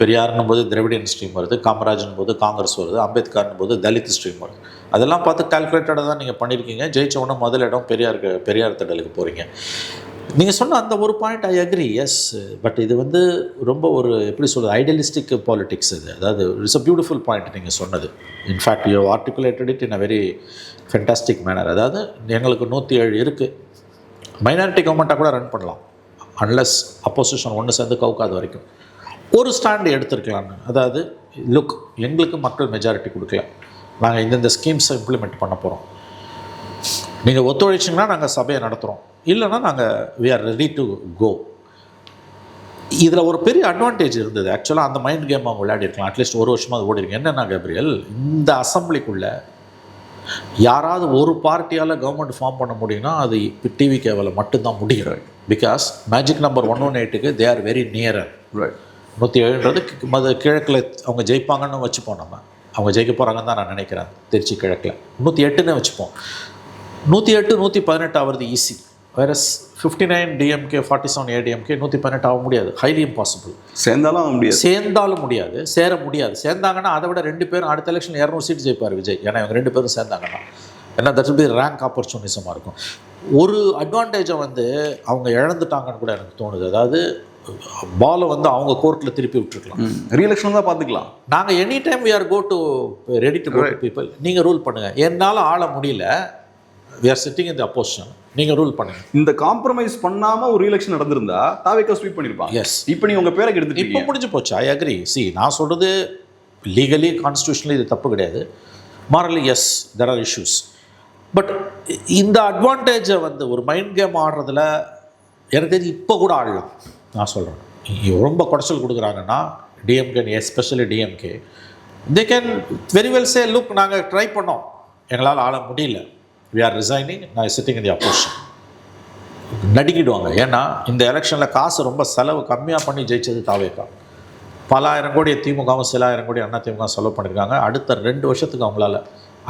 பெரியார்னும் போது திராவிடியன் ஸ்ட்ரீம் வருது, காமராஜன் போது காங்கிரஸ் வருது, அம்பேத்கர்னும் போது தலித் ஸ்ட்ரீம் வருது. அதெல்லாம் பார்த்து கால்குலேட்டடாக தான் நீங்கள் பண்ணியிருக்கீங்க. ஜெயிச்ச உடனே முதல் இடம் பெரியார் திடலுக்கு போகிறீங்க. நீங்கள் சொன்ன அந்த ஒரு point I agree, yes. But இது வந்து ரொம்ப ஒரு எப்படி சொல்கிறது, ஐடியலிஸ்டிக் பாலிடிக்ஸ் இது. அதாவது இட்ஸ் அ பியூட்டிஃபுல் பாயிண்ட் நீங்கள் சொன்னது. In fact you articulated it in a very fantastic manner. அதாவது எங்களுக்கு 107 இருக்குது, மைனாரிட்டி கவர்மெண்ட்டாக கூட ரன் பண்ணலாம், அன்லஸ் அப்போசிஷன் ஒன்று சேர்ந்து கவுக்காத வரைக்கும் ஒரு ஸ்டாண்டு எடுத்துருக்கலான்னு. அதாவது லுக், எங்களுக்கு மக்கள் மெஜாரிட்டி கொடுக்கல, நாங்கள் இந்த ஸ்கீம்ஸை இம்ப்ளிமெண்ட் பண்ண போகிறோம், நீங்கள் ஒத்துழைச்சிங்கன்னா நாங்கள் சபையை நடத்துகிறோம், இல்லைன்னா நாங்கள் we are ready to go. இதில் ஒரு பெரிய அட்வான்டேஜ் இருந்தது. ஆக்சுவலாக அந்த மைண்ட் கேம் அவங்க விளையாடிருக்கலாம். அட்லீஸ்ட் ஒரு வருஷமாக அது ஓடிருக்கு. என்னென்னா கேப்ரியல், இந்த அசம்பிளிக்குள்ளே யாராவது ஒரு பார்ட்டியால் கவர்மெண்ட் ஃபார்ம் பண்ண முடியும்னா அது டிவிகேவில் மட்டும்தான் முடிகிறது. பிகாஸ் மேஜிக் நம்பர் 118க்கு தே ஆர் வெரி நியரர். 107ன்றது கிழக்கில் அவங்க ஜெயிப்பாங்கன்னு வச்சுப்போம். அவங்க ஜெயிக்க போகிறாங்கன்னு தான் நான் நினைக்கிறேன். திருச்சி கிழக்கில் 108ன்னு வச்சுப்போம். 108 118 ஆகிறது ஈஸி. வேற 59 டிஎம்கே 47 ஏடிஎம்கே 118 ஆக முடியாது. Highly impossible. சேர்ந்தாலும் முடியாது, சேர முடியாது. சேர்ந்தாங்கன்னா அதை விட 2 பேரும் அடுத்த எலெக்ஷன் 200 சீட் ஜெயிப்பார் விஜய். ஏன்னா இவங்க 2 பேரும் சேர்ந்தாங்கன்னா ஏன்னா தட் வில் பி ரேங்க் ஆப்பர்ச்சுனிசமாக இருக்கும். ஒரு அட்வான்டேஜை வந்து அவங்க இழந்துட்டாங்கன்னு கூட எனக்கு தோணுது. அதாவது பாலை வந்து அவங்க கோர்ட்டில் திருப்பி விட்டுருக்கலாம், ரீஎலெக்ஷன் தான் பார்த்துக்கலாம். நாங்கள் any time we are go to ready to go to people, நீங்கள் ரூல் பண்ணுங்கள், என்னால் ஆள முடியல, we are sitting in the opposition, நீங்கள் ரூல் பண்ணுங்கள். இந்த காம்ப்ரமைஸ் பண்ணாமல் ஒரு ரீஎலெக்ஷன் நடந்திருந்தா தாவேக்கா ஸ்வீப் பண்ணியிருப்பாங்க. எஸ், இப்போ நீ உங்கள் பேரை எடுத்துட்டு இப்போ முடிஞ்சு போச்சு. I agree. சி, நான் சொல்கிறது லீகலி கான்ஸ்டியூஷனலி இது தப்பு கிடையாது. Morally yes, there are issues. But இந்த அட்வான்டேஜை வந்து ஒரு மைண்ட் கேம் ஆடுறதுல எனக்கு தெரிஞ்சு இப்போ கூட ஆடலாம். நான் சொல்கிறேன், ரொம்ப குடைச்சல் கொடுக்குறாங்கன்னா DMK, especially DMK, they can very well say, look, நாங்கள் ட்ரை பண்ணோம், எங்களால் ஆள முடியல, வி ஆர் ரிசைனிங், நான் சிட்டிங் இன் தி அப்போசிஷன் நடிக்கிடுவாங்க. ஏன்னா இந்த எலெக்ஷனில் காசு ரொம்ப செலவு கம்மியாக பண்ணி ஜெயிச்சது தாவேக்கா. பல ஆயிரம் கோடி திமுகவும் சில ஆயிரம் கோடி அண்ணா திமுக செலவு பண்ணியிருக்காங்க. அடுத்த 2 வருஷத்துக்கு அவங்களால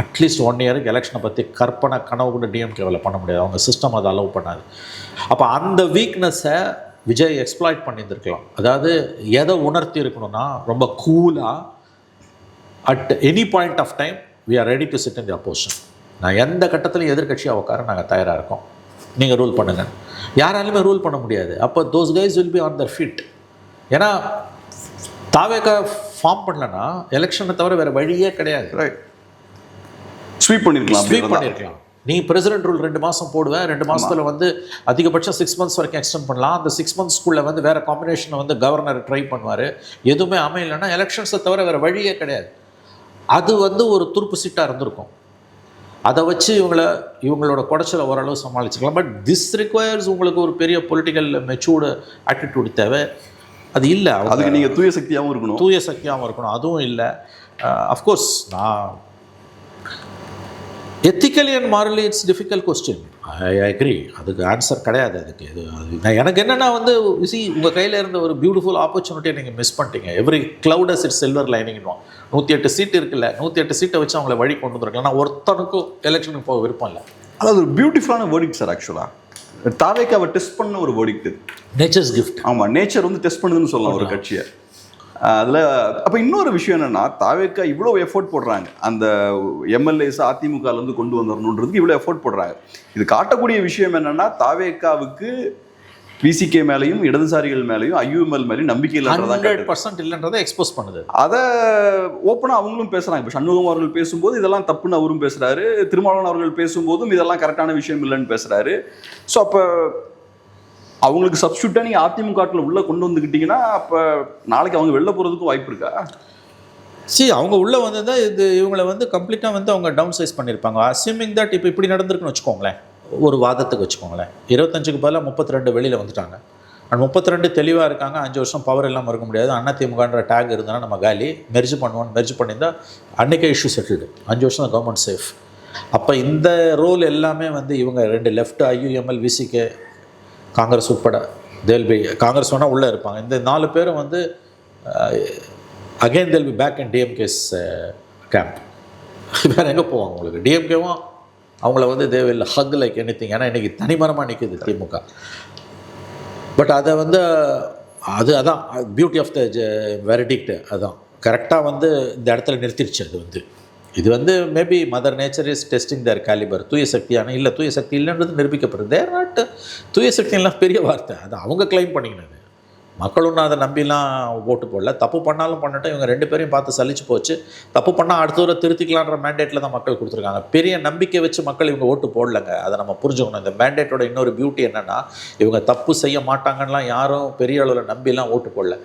அட்லீஸ்ட் 1 இயருக்கு எலெக்ஷனை பற்றி கனவு கூட டிஎம்கேவில் பண்ண முடியாது. அவங்க சிஸ்டம் அதை அலோவ் பண்ணாது. அப்போ அந்த வீக்னஸை விஜய் எக்ஸ்ப்ளாய்ட் பண்ணியிருந்திருக்கலாம். அதாவது எதை உணர்த்தி இருக்கணும்னா, ரொம்ப கூலாக at any point of time we are ready to sit in the opposition. நான் எந்த கட்டத்திலையும் எதிர்கட்சியாக உட்கார நாங்கள் தயாராக இருக்கோம், நீங்கள் ரூல் பண்ணுங்கள். யாராலுமே ரூல் பண்ண முடியாது. அப்போ those guys will be on their feet. ஏன்னா தாவேக்கா ஃபார்ம் பண்ணலன்னா எலெக்ஷனை தவிர வேறு வழியே கிடையாது. ரைட், ஸ்வீப் பண்ணியிருக்கலாம். நீ பிரசிடென்ட் ரூல் 2 மாதம் போடுவேன், 2 மாதத்தில் வந்து அதிகபட்சம் 6 months வரைக்கும் எக்ஸ்டெண்ட் பண்ணலாம். அந்த 6 monthsக்குள்ளே வந்து வேறு காம்பினேஷனை வந்து கவர்னர் ட்ரை பண்ணுவார். எதுவுமே அமையலைன்னா எலெக்ஷன்ஸை தவிர வேறு வழியே கிடையாது. அது வந்து ஒரு துருப்பு சீட்டாக இருந்திருக்கும். அதை வச்சு இவங்களோட குடைச்சலை ஓரளவு சமாளிச்சுக்கலாம். பட் திஸ் ரிக்வயர்ஸ் உங்களுக்கு ஒரு பெரிய பொலிட்டிக்கல் மெச்சூர்டு ஆட்டிடியூட் தேவை. அது இல்லை. அதுக்கு நீங்கள் தூய சக்தியாகவும் இருக்கணும். அதுவும் இல்லை. அஃப்கோர்ஸ் நான் ethically and morally it's difficult question. I agree, அதுக்கு ஆன்சர் கிடையாது. அதுக்கு நான் எனக்கு என்னென்னா வந்து உங்கள் கையில் இருந்த ஒரு பியூட்டிஃபுல் ஆப்பர்ச்சுனிட்டியை நீங்கள் மிஸ் பண்ணிட்டீங்க. Every cloud has its silver லைனிங்னுவோம். 108 சீட் இருக்குல்ல, 108 சீட்டை வச்சு அவங்கள வழி கொண்டு வந்துருக்கலாம். ஆனால் ஒருத்தனுக்கும் எலெக்ஷனுக்கு போக விருப்பம் இல்லை. அதாவது ஒரு பியூட்டிஃபுல்லான வேர்டிக்ட் சார். ஆக்சுவலாக தாவேக்காவை டெஸ்ட் பண்ண ஒரு வேர்டிக்ட். Nature's gift. ஆமாம், நேச்சர் வந்து டெஸ்ட் பண்ணுதுன்னு சொல்லலாம் ஒரு கட்சியை. அதில் அப்போ இன்னொரு விஷயம் என்னென்னா, தாவேக்கா இவ்வளோ எஃபோர்ட் போடுறாங்க அந்த எம்எல்ஏஸ் அதிமுகலேருந்து கொண்டு வந்துடணுன்றதுக்கு இவ்வளோ எஃபோர்ட் போடுறாங்க. இது காட்டக்கூடிய விஷயம் என்னென்னா, தாவேக்காவுக்கு பிசிகே மேலேயும் இடதுசாரிகள் மேலேயும் ஐயூஎம்எல் மேலேயும் நம்பிக்கை இல்லைன்றதா 100% இல்லைன்றதை எக்ஸ்போஸ் பண்ணுது. அதை ஓப்பனாக அவங்களும் பேசுகிறாங்க. இப்போ சண்முகம் அவர்கள் பேசும்போது இதெல்லாம் தப்புன்னு அவரும் பேசுகிறாரு, திருமாவளவன் அவர்கள் பேசும்போதும் இதெல்லாம் கரெக்டான விஷயம் இல்லைன்னு பேசுகிறாரு. ஸோ அப்போ அவங்களுக்கு சப்ஸ்டியூட்டாக நீங்கள் அதிமுகவில் உள்ளே கொண்டு வந்துக்கிட்டீங்கன்னா அப்போ நாளைக்கு அவங்க வெளில போகிறதுக்கும் வாய்ப்பு இருக்கா? அவங்க உள்ளே வந்து தான் இவங்களை வந்து கம்ப்ளீட்டாக வந்து அவங்க டவுன் சைஸ் பண்ணியிருப்பாங்க. அஸ்யூமிங் தட் இப்போ இப்படி நடந்திருக்குன்னு வச்சுக்கோங்களேன், ஒரு வாதத்துக்கு வச்சுக்கோங்களேன். 25க்கு பதிலாக 32 வெளியில் வந்துட்டாங்க. அண்ட் 32 தெளிவாக இருக்காங்க. 5 வருஷம் பவர் எல்லாம் இருக்க முடியாது. அதிமுகன்ற டேக் இருந்தாலும் நம்ம காலி மெர்ஜ் பண்ணியிருந்தால் அன்றைக்கே இஷ்யூ செட்டில்டு. 5 வருஷம் தான் கவர்மெண்ட் சேஃப். அப்போ இந்த ரோல் எல்லாமே வந்து இவங்க 2 லெஃப்ட் ஐயூஎம்எல் விசிகே காங்கிரஸ் உட்பட தேல்பி காங்கிரஸ் வேணால் உள்ளே இருப்பாங்க. இந்த 4 பேரும் வந்து again they'll be back in DMK's camp. வேறு எங்கே போவாங்க உங்களுக்கு? டிஎம்கேவும் அவங்கள வந்து they will hug like anything. ஏன்னா இன்றைக்கி தனிமரமாக நிற்குது திமுக. பட் அதை வந்து அதான் பியூட்டி ஆஃப் த வெர்டிக்ட். அதான் கரெக்டாக வந்து இந்த இடத்துல நிறுத்திடுச்சு. இது வந்து maybe mother nature is testing their calibre. தூய சக்தியான இல்லை, தூய சக்தி இல்லைன்றது நிரூபிக்கப்படுது. தேர் நாட் தூய சக்தியெல்லாம் பெரிய வார்த்தை. அது அவங்க கிளைம் பண்ணிக்கினது. மக்கள் ஒன்றும் அதை நம்பிலாம் ஓட்டு போடல. தப்பு பண்ணாலும் பண்ணட்டும், இவங்க 2 பேரையும் பார்த்து சலிச்சு போச்சு. தப்பு பண்ணால் அடுத்த ஒரு திருத்திக்கலான்ற மேண்டேட்டில் தான் மக்கள் கொடுத்துருக்காங்க. பெரிய நம்பிக்கை வச்சு மக்கள் இவங்க ஓட்டு போடலைங்க. அதை நம்ம புரிஞ்சுக்கணும். இந்த மேண்டேட்டோட இன்னொரு பியூட்டி என்னென்னா, இவங்க தப்பு செய்ய மாட்டாங்கன்னெலாம் யாரும் பெரிய அளவில் நம்பிலாம் ஓட்டு போடல.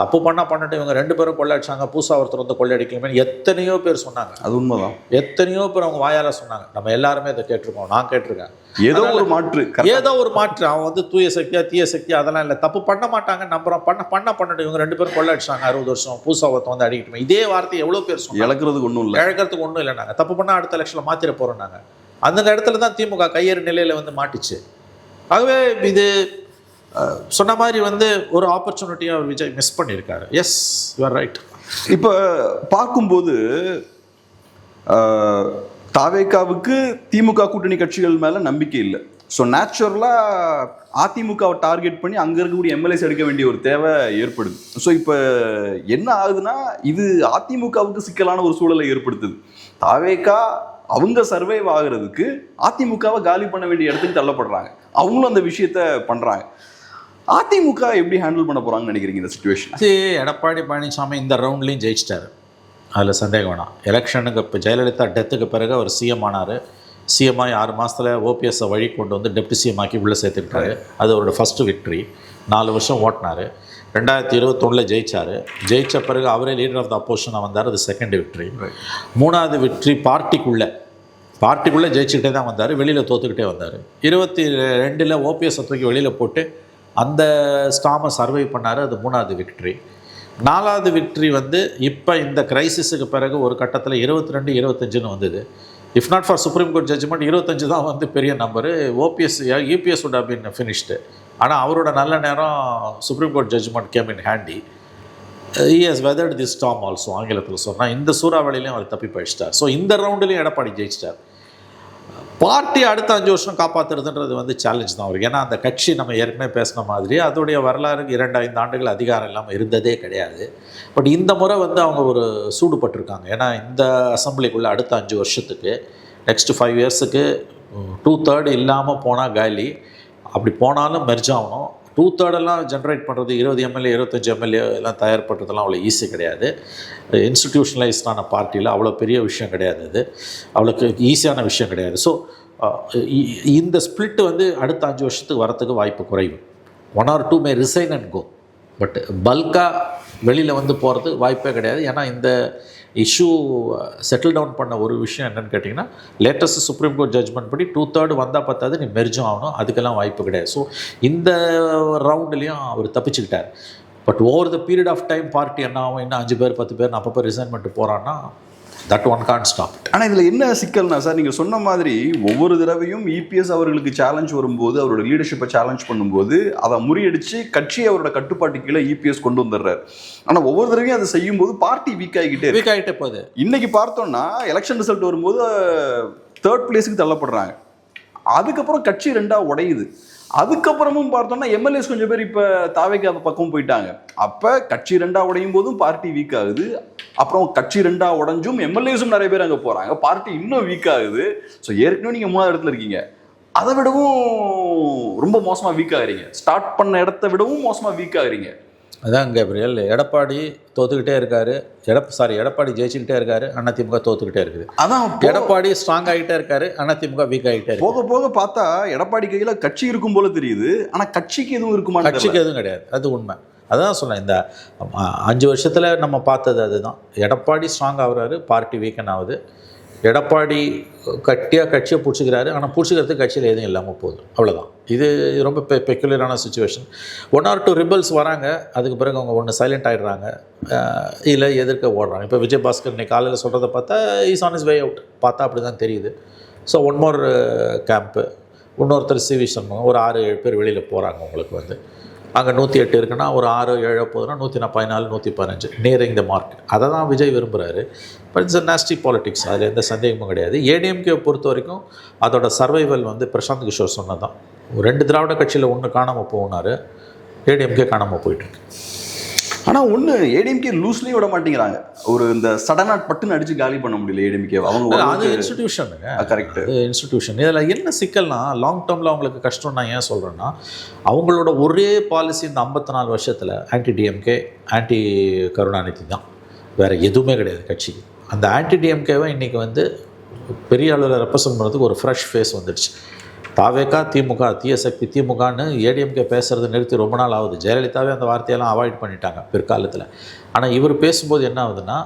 தப்பு பண்ணட்டும், இவங்க 2 பேரும் கொள்ளையடிச்சாங்க, பூசா ஒருத்தர் வந்து கொள்ளையடிக்கணுமே எத்தனையோ பேர் சொன்னாங்க. அது உண்மைதான். எத்தனையோ பேர் அவங்க வாயால் சொன்னாங்க. நம்ம எல்லாருமே இதை கேட்டிருக்கோம். நான் கேட்டிருக்கேன். ஏதோ ஒரு மாற்று அவன் வந்து தூய சக்தியா தீய சக்தியா அதெல்லாம் இல்லை. தப்பு பண்ண மாட்டாங்க நம்புறோம். பண்ணட்டும், இவங்க 2 பேரும் கொள்ளையடிச்சாங்க 60 வருஷம், பூசா ஒருத்தன் வந்து அடிக்கட்டுமே. இதே வார்த்தை எவ்வளோ பேர் சொன்னாங்க. இழக்கிறதுக்கு ஒன்றும் இல்லை. நாங்கள் தப்பு பண்ணால் அடுத்த எலெக்ஷனில் மாற்றிட போகிறோம். நாங்கள் அந்த இடத்துல தான் திமுக கையேறு நிலையில் வந்து மாட்டிச்சு. ஆகவே இது சொன்ன மாதிரி வந்து ஒரு ஆப்பர்ச்சுனிட்டியாக விஜய் மிஸ் பண்ணியிருக்காரு. Yes, you are right. இப்போ பார்க்கும்போது தாவேக்காவுக்கு திமுக கூட்டணி கட்சிகள் மேலே நம்பிக்கை இல்லை. ஸோ நேச்சுரலாக அதிமுகவை டார்கெட் பண்ணி அங்கே இருக்கக்கூடிய எம்எல்ஏஸ் எடுக்க வேண்டிய ஒரு தேவை ஏற்படுது. ஸோ இப்போ என்ன ஆகுதுன்னா, இது அதிமுகவுக்கு சிக்கலான ஒரு சூழலை ஏற்படுத்துது. தாவேக்கா அவங்க சர்வைவ் ஆகிறதுக்கு அதிமுகவை காலி பண்ண வேண்டிய இடத்துக்கு தள்ளப்படுறாங்க. அவங்களும் அந்த விஷயத்த பண்ணுறாங்க. அதிமுக எப்படி ஹேண்டில் பண்ண போகிறாங்கன்னு நினைக்கிறீங்க இந்த சுச்சுவேஷன்? எடப்பாடி பழனிசாமி இந்த ரவுண்ட்லேயும் ஜெயிச்சிட்டாரு, அதில் சந்தேகம் வேணாம். எலெக்ஷனுக்கு இப்போ ஜெயலலிதா டெத்துக்கு பிறகு அவர் சிஎம் ஆனார். சிஎம் ஆகி 6 மாதத்தில் ஓபிஎஸ்ஸை வழி கொண்டு வந்து டெப்டி சிஎம் ஆக்கி உள்ளே சேர்த்துக்கிட்டாரு. அது அவரோட ஃபஸ்ட்டு விக்ட்ரி. 4 வருஷம் ஓட்டினார். 2021 ஜெயிச்சார். ஜெயித்த பிறகு அவரே லீடர் ஆஃப் த அப்போசிஷனாக வந்தார். அது செகண்ட் விக்ட்ரி. 3வது விக்ட்ரி பார்ட்டிக்குள்ளே ஜெயிச்சுக்கிட்டே தான் வந்தார். வெளியில் தோற்றுக்கிட்டே வந்தார். 22 ஓபிஎஸ்ஸை தூக்கி வெளியில் போட்டு அந்த ஸ்டாமை சர்வை பண்ணார். அது 3வது விக்ட்ரி. 4வது விக்ட்ரி வந்து இப்போ இந்த கிரைசிஸுக்கு பிறகு ஒரு கட்டத்தில் 22-25 வந்தது. If not for supreme court judgment 25 தான் வந்து பெரிய number. EPS would have been finished. ஆனால் அவரோட நல்ல நேரம் supreme court judgment came in handy. he has weathered this storm also. ஆங்கிலத்தில் சொன்னால் இந்த சூறாவளிலையும் அவர் தப்பி பழிச்சிட்டார். ஸோ இந்த ரவுண்டுலையும் எடப்பாடி ஜெயிச்சிட்டார். பார்ட்டி அடுத்த 5 வருஷம் காப்பாற்றுறதுன்றது வந்து சேலஞ்ச் தான் அவருக்கு. ஏன்னா அந்த கட்சி நம்ம ஏற்கனவே பேசின மாதிரி அதோடைய வரலாறுக்கு 2-5 ஆண்டுகள் அதிகாரம் இல்லாமல் இருந்ததே கிடையாது. பட் இந்த முறை வந்து அவங்க ஒரு சூடுபட்டிருக்காங்க. ஏன்னா இந்த அசம்பிளிக்குள்ளே அடுத்த 5 வருஷத்துக்கு நெக்ஸ்ட் 5 இயர்ஸுக்கு 2/3 இல்லாமல் போனால் காலி. அப்படி போனாலும் மெர்ஜ் ஆகணும். 2/3 ஜென்ரேட் பண்ணுறது 20 எம்எல்ஏ 25 எம்எல்ஏ எல்லாம் தயார் பண்ணுறதுலாம் அவ்வளோ ஈஸி கிடையாது. இன்ஸ்டிடியூஷனலைஸ்டான பார்ட்டியில் அவ்வளோ பெரிய விஷயம் கிடையாது. அது அவ்வளோக்கு ஈஸியான விஷயம் கிடையாது. ஸோ இந்த ஸ்பிளிட் வந்து அடுத்த 5 வருஷத்துக்கு வரத்துக்கு வாய்ப்பு குறைவு. 1 or 2 may resign and go. But பல்காக வெளியில் வந்து போகிறதுக்கு வாய்ப்பே கிடையாது. ஏன்னா இந்த இஷ்யூ செட்டில் டவுன் பண்ண ஒரு விஷயம் என்னென்னு கேட்டிங்கன்னா, லேட்டஸ்ட் சுப்ரீம் கோர்ட் ஜட்ஜ்மெண்ட் படி 2/3 வந்தால் பத்தாது, நீ மெர்ஜும் ஆகணும். அதுக்கெல்லாம் வாய்ப்பு கிடையாது. ஸோ இந்த ரவுண்டுலேயும் அவர் தப்பிச்சுக்கிட்டார். But over the period of time party என்ன ஆகும், இன்னும் 5 பேர் 10 பேர் 40 பேர் ரிசைன்மெண்ட் போகிறான்னா that one can't stop it. ஆனால் இதில் என்ன சிக்கல்னா சார், நீங்கள் சொன்ன மாதிரி ஒவ்வொரு தடவையும் இபிஎஸ் அவர்களுக்கு சேலஞ்ச் வரும்போது, அவரோட லீடர்ஷிப்பை சேலஞ்ச் பண்ணும்போது அதை முறியடிச்சு கட்சி அவரோட கட்டுப்பாட்டு கீழே இபிஎஸ் கொண்டு வந்துடுறாரு. ஆனால் ஒவ்வொரு தடவையும் அதை செய்யும்போது பார்ட்டி வீக் ஆகிட்டே போகுது. இன்னைக்கு பார்த்தோம்னா எலெக்ஷன் ரிசல்ட் வரும்போது 3rd பிளேஸுக்கு தள்ளப்படுறாங்க. அதுக்கப்புறம் கட்சி 2ஆ உடையுது. அதுக்கப்புறமும் பார்த்தோம்னா எம்எல்ஏஸ் கொஞ்சம் பேர் இப்போ தாவேக்கு பக்கம் போயிட்டாங்க. அப்போ கட்சி 2ஆ உடையும் போதும் பார்ட்டி வீக் ஆகுது. அப்புறம் கட்சி 2ஆ உடஞ்சும் எம்எல்ஏஸும் நிறைய பேர் அங்கே போகிறாங்க, பார்ட்டி இன்னும் வீக் ஆகுது. ஸோ ஏற்கனவே நீங்கள் 3ஆவது இடத்துல இருக்கீங்க, அதை விடவும் ரொம்ப மோசமாக வீக் ஆகுறீங்க. ஸ்டார்ட் பண்ண இடத்த விடவும் மோசமாக வீக் ஆகுறீங்க. அதான் கேப்ரியல், எடப்பாடி தோத்துக்கிட்டே இருக்காரு, எடப்பாடி ஜெயிச்சுக்கிட்டே இருக்காரு, அதிமுக தோத்துக்கிட்டே இருக்குது. அதான் எடப்பாடி ஸ்ட்ராங் ஆகிட்டே இருக்காரு, அதிமுக வீக் ஆகிட்டே இருக்கு. போக போக பார்த்தா எடப்பாடி கையில் கட்சி இருக்கும் போல தெரியுது, ஆனால் கட்சிக்கு எதுவும் இருக்குமா? கட்சிக்கு எதுவும் கிடையாது, அது உண்மை. அதான் சொன்னேன், இந்த 5 வருஷத்தில் நம்ம பார்த்தது அதுதான். எடப்பாடி ஸ்ட்ராங் ஆகுறாரு, பார்ட்டி வீக்கன் ஆகுது. எடப்பாடி கட்சியை பிடிச்சிக்கிறாரு, ஆனால் பிடிச்சிக்கிறதுக்கு கட்சியில் எதுவும் இல்லாமல் போகுது, அவ்வளோதான். இது ரொம்ப பெக்குலரான சுச்சுவேஷன். 1 or 2 ரிபல்ஸ் வராங்க, அதுக்கு பிறகு அவங்க ஒன்று சைலண்ட் ஆகிடுறாங்க, இல்லை எதிர்க்க ஓடுறாங்க. இப்போ விஜயபாஸ்கர் இன்னைக்கு காலையில் சொல்கிறத பார்த்தா is on is way out பார்த்தா அப்படி தான் தெரியுது. ஸோ 1 more கேம்ப்பு, இன்னொருத்தர் சிவி சண்முகம், ஒரு 6-7 பேர் வெளியில் போகிறாங்க. உங்களுக்கு அங்கே 108 இருக்குன்னா ஒரு 6-7 போகுதுன்னா 114 115 நியரிங் த மார்க். அதை தான் விஜய் விரும்புகிறாரு. பட் இட்ஸ் நாஸ்டி பாலிடிக்ஸ், அதில் எந்த சந்தேகமும் கிடையாது. ஏடிஎம்கே பொறுத்த வரைக்கும் அதோட சர்வைவல் பிரசாந்த் கிஷோர் சொன்னதான். 2 திராவிட கட்சியில் 1 காணாமல் போனார், ஏடிஎம்கே காணாமல் போயிட்டுருக்கு. ஆனால் ஒன்று ஏடிஎம்கே லூஸ்லேயும் விட மாட்டேங்கிறாங்க. ஒரு இந்த சடனாக பட்டுன்னு அடித்து காலி பண்ண முடியல ஏடிஎம்கே. அவங்க அது இன்ஸ்டிடியூஷனுங்க, கரெக்ட், அது இன்ஸ்டிடியூஷன். இதில் என்ன சிக்கல்னா, லாங் டேர்மில் அவங்களுக்கு கஷ்டம். நான் ஏன் சொல்கிறேன்னா, அவங்களோட ஒரே பாலிசி இந்த 54 வருஷத்தில் ஆன்டி டிஎம்கே, ஆன்டி கருணாநிதி தான், வேறு எதுவுமே கிடையாது கட்சிக்கு. அந்த ஆன்டி டிஎம்கேவை இன்றைக்கி பெரிய அளவில் ரெப்ரசன்ட் பண்ணுறதுக்கு ஒரு ஃப்ரெஷ் ஃபேஸ் வந்துடுச்சு. தாவேக்கா திமுக, தீய சக்தி திமுகன்னு ஏடிஎம்கே பேசுகிறது நிறுத்தி ரொம்ப நாள் ஆகுது. ஜெயலலிதாவே அந்த வார்த்தையெல்லாம் அவாய்ட் பண்ணிட்டாங்க பிற்காலத்தில். ஆனால் இவர் பேசும்போது என்ன ஆகுதுன்னா,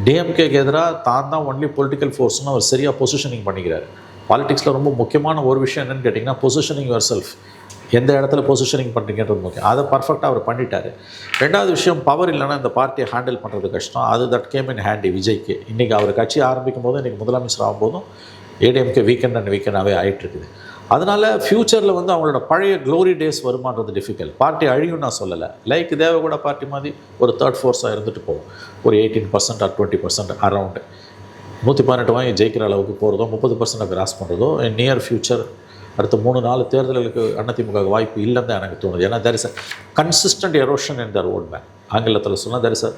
டிஎம்கேக்கு எதிராக தான் ஒன்லி பொலிட்டிக்கல் ஃபோர்ஸ்னு அவர் சரியாக பொசிஷனிங் பண்ணிக்கிறார். பாலிடிக்ஸில் ரொம்ப முக்கியமான ஒரு விஷயம் என்னென்னு கேட்டிங்கன்னா, பொசிஷனிங் யுவர் செல்ஃப். எந்த இடத்துல பொசிஷனிங் பண்ணுறீங்கன்றது முக்கியம். அதை பர்ஃபெக்டாக அவர் பண்ணிட்டார். 2வது விஷயம், பவர் இல்லைன்னா இந்த பார்ட்டியை ஹேண்டில் பண்ணுறது கஷ்டம். அது தட் கேம் இன் ஹேண்டி விஜய்க்கு. இன்றைக்கி அவர் கட்சி ஆரம்பிக்கும் போதும், இன்றைக்கி முதலமைச்சர் ஆகும்போதும் ஏடிஎம்கே வீக்கெண்டாகவே ஆகிட்டுருக்குது. அதனால் ஃப்யூச்சரில் அவங்களோட பழைய க்ளோரி டேஸ் வருமானது டிஃபிகல்ட். பார்ட்டி அழியும் நான் சொல்லலை. லைக் தேவகூட பார்ட்டி மாதிரி ஒரு 3rd ஃபோர்ஸாக இருந்துட்டு போகும், ஒரு 18% or 20% அரவுண்டு. 118 வாங்கி ஜெயிக்கிற அளவுக்கு போகிறதோ, 30% கிராஸ் பண்ணுறதோ நியர் ஃப்யூச்சர் அடுத்த 3-4 தேர்தல்களுக்கு அதிமுக வாய்ப்பு இல்லைன்னு தான் எனக்கு தோணுது. ஏன்னா there is a consistent erosion in their vote bank. ஆங்கிலத்தில் சொன்னால் தேர் இஸ் அ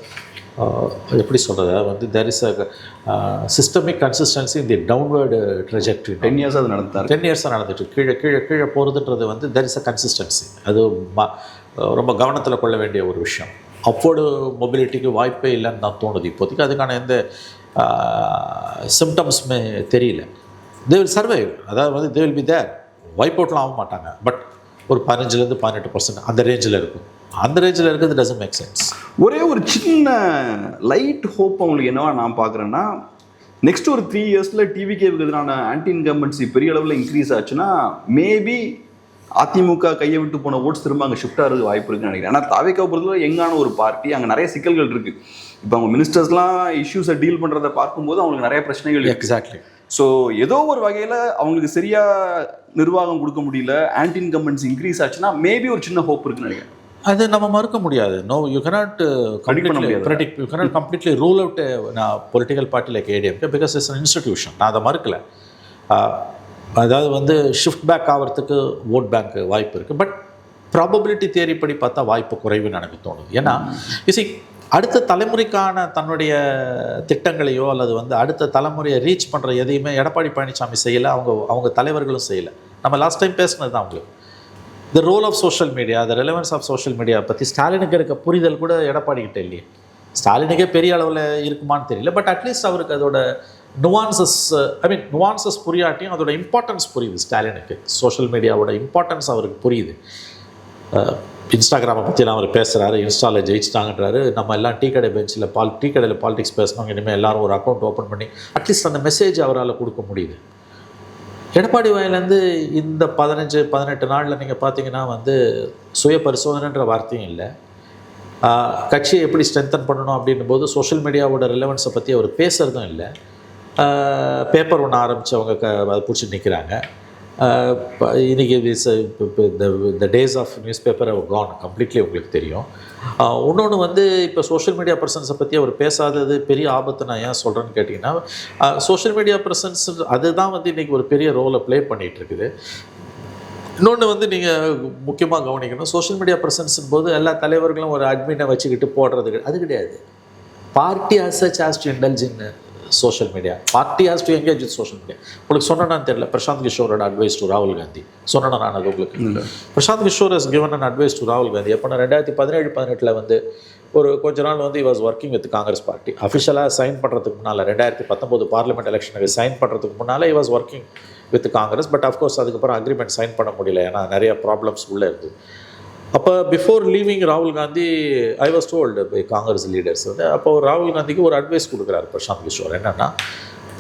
எப்படி சொல்கிறது, there is a systemic consistency in the downward trajectory. 10 years அது நடந்தார், 10 years நடந்துட்டு கீழே போகிறதுன்றது தேர் இஸ் அ கன்சிஸ்டன்சி. அது ரொம்ப கவனத்தில் கொள்ள வேண்டிய ஒரு விஷயம். அப்வர்டு மொபிலிட்டிக்கு வாய்ப்பே இல்லைன்னு தான் தோணுது இப்போதைக்கு. அதுக்கான எந்த சிம்டம்ஸுமே தெரியல. தே வில் சர்வைவ், அதாவது they will be there, wipe அவுட்லாம் ஆக மாட்டாங்க. பட் ஒரு 15% 18% அந்த ரேஞ்சில் இருக்கும். அந்த ரேஞ்சில் இருக்கிறது டசன்ட் மேக் சென்ஸ். ஒரே ஒரு சின்ன லைட் ஹோப் அவங்களுக்கு என்னவா நான் பார்க்குறேன்னா, நெக்ஸ்ட் ஒரு 3 yearsல டிவிகேவுக்கு எதிரான ஆன்டி இன்கம்பன்சி பெரிய அளவில் இன்க்ரீஸ் ஆச்சுன்னா மேபி அதிமுக கையை விட்டு போன ஓட்ஸ் திரும்ப அங்கே ஷிஃப்ட் ஆகிறதுக்கு வாய்ப்பு இருக்குன்னு நினைக்கிறேன். ஏன்னா தாவேக்கா பொறுத்தவரை எங்கான ஒரு பார்ட்டி, அங்கே நிறைய சிக்கல்கள் இருக்குது. இப்போ அவங்க மினிஸ்டர்ஸ்லாம் இஷ்யூஸை டீல் பண்ணுறதை பார்க்கும்போது அவங்களுக்கு நிறைய பிரச்சனைகள். எக்ஸாக்ட்லி. ஸோ ஏதோ ஒரு வகையில் அவங்களுக்கு சரியாக நிர்வாகம் கொடுக்க முடியல, ஆன்டி இன்கம்பன்சி இன்க்ரீஸ் ஆச்சுன்னா மேபி ஒரு சின்ன ஹோப் இருக்குன்னு நினைக்கிறேன். அது நம்ம மறுக்க முடியாது. No, you cannot predict, you cannot completely rule out a political party like ADMK because it's an institution. நான் அதை மறுக்கலை. அதாவது ஷிஃப்ட் பேக் ஆகிறதுக்கு ஓட் பேங்க் வாய்ப்பு இருக்குது. பட் ப்ராபபிலிட்டி தியரி படி பார்த்தா வாய்ப்பு குறைவுன்னு எனக்கு தோணுது. ஏன்னா அடுத்த தலைமுறைக்கான தன்னுடைய திட்டங்களையோ அல்லது அடுத்த தலைமுறையை ரீச் பண்ணுற எதையுமே எடப்பாடி பழனிசாமி செய்யலை, அவங்க தலைவர்களும் செய்யலை. நம்ம லாஸ்ட் டைம் பேசினது தான் அவங்களுக்கு. The role of social media, the relevance of social media பற்றி ஸ்டாலினுக்கு இருக்க புரிதல் கூட எடப்பாடிக்கிட்ட இல்லையே. ஸ்டாலினுக்கே பெரிய அளவில் இருக்குமான்னு தெரியல. பட் அட்லீஸ்ட் அவருக்கு அதோட நுவான்சஸ் புரியாட்டியும் அதோட இம்பார்ட்டன்ஸ் புரியுது ஸ்டாலினுக்கு. சோஷியல் மீடியாவோட இம்பார்ட்டன்ஸ் அவருக்கு புரியுது. இன்ஸ்டாகிராமை பற்றிலாம் அவர் பேசுகிறாரு, இன்ஸ்டாவில் ஜெயிச்சிட்டாங்கன்றாரு. நம்ம எல்லாம் டீ கடையில் பாலிடிக்ஸ் பேசணும், இனிமேல் எல்லாரும் ஒரு அக்கௌண்ட் ஓப்பன் பண்ணி அட்லீஸ்ட் அந்த மெசேஜ் அவரால் கொடுக்க முடியுது. எடப்பாடி வாயிலேருந்து இந்த 15-18 நாளில் நீங்கள் பார்த்தீங்கன்னா சுய பரிசோதனைன்ற வார்த்தையும் இல்லை, கட்சியை எப்படி ஸ்ட்ரென்தன் பண்ணணும் அப்படின்னும் போது சோஷியல் மீடியாவோட ரிலவன்ஸை பற்றி அவர் பேசுகிறதும் இல்லை. பேப்பர் ஒன்று ஆரம்பித்தவங்க அதை பிடிச்சி நிற்கிறாங்க. இன்றைக்கி the days of newspaper gone completely உங்களுக்கு தெரியும். இன்னொன்று வந்து இப்போ சோஷியல் மீடியா பர்சன்ஸை பற்றி அவர் பேசாதது பெரிய ஆபத்து. நான் ஏன் சொல்கிறேன்னு கேட்டிங்கன்னா, சோஷியல் மீடியா பர்சன்ஸ் அதுதான் வந்து இன்றைக்கி ஒரு பெரிய ரோலை ப்ளே பண்ணிகிட்ருக்குது. இன்னொன்று வந்து நீங்கள் முக்கியமாக கவனிக்கணும், சோஷியல் மீடியா ப்ரெசன்ஸும் போது எல்லா தலைவர்களும் ஒரு அட்மினை வச்சுக்கிட்டு போடுறது அது கிடையாது. Party as such has to indulge in social media. Party has to engage with social media. உங்களுக்கு சொன்னேன்னு தெரியல, பிரசாந்த் கிஷோரோட அட்வைஸ் டு ராகுல் காந்தி சொன்னேன் நான். அது உங்களுக்கு Prashant Kishor has given an advice to ராகுல் காந்தி. எப்போ 2017-18 வந்து ஒரு கொஞ்ச நாள் வந்து he was working with Congress party. அஃபிஷியலாக சைன் பண்ணுறதுக்கு முன்னால் 2019 பார்லிமெண்ட் எலெக்ஷனுக்கு சைன் பண்ணுறதுக்கு முன்னால் he was working with Congress. But of course அதுக்கப்புறம் அக்ரிமெண்ட் சைன் பண்ண முடியல, ஏன்னா நிறைய ப்ராப்ளம்ஸ் உள்ளே இருக்குது. அப்போ பிஃபோர் லீவிங் ராகுல் Gandhi I was told by Congress leaders வந்து, அப்போ ராகுல் காந்திக்கு ஒரு அட்வைஸ் கொடுக்குறாரு பிரசாந்த் கிஷோர். என்னென்னா,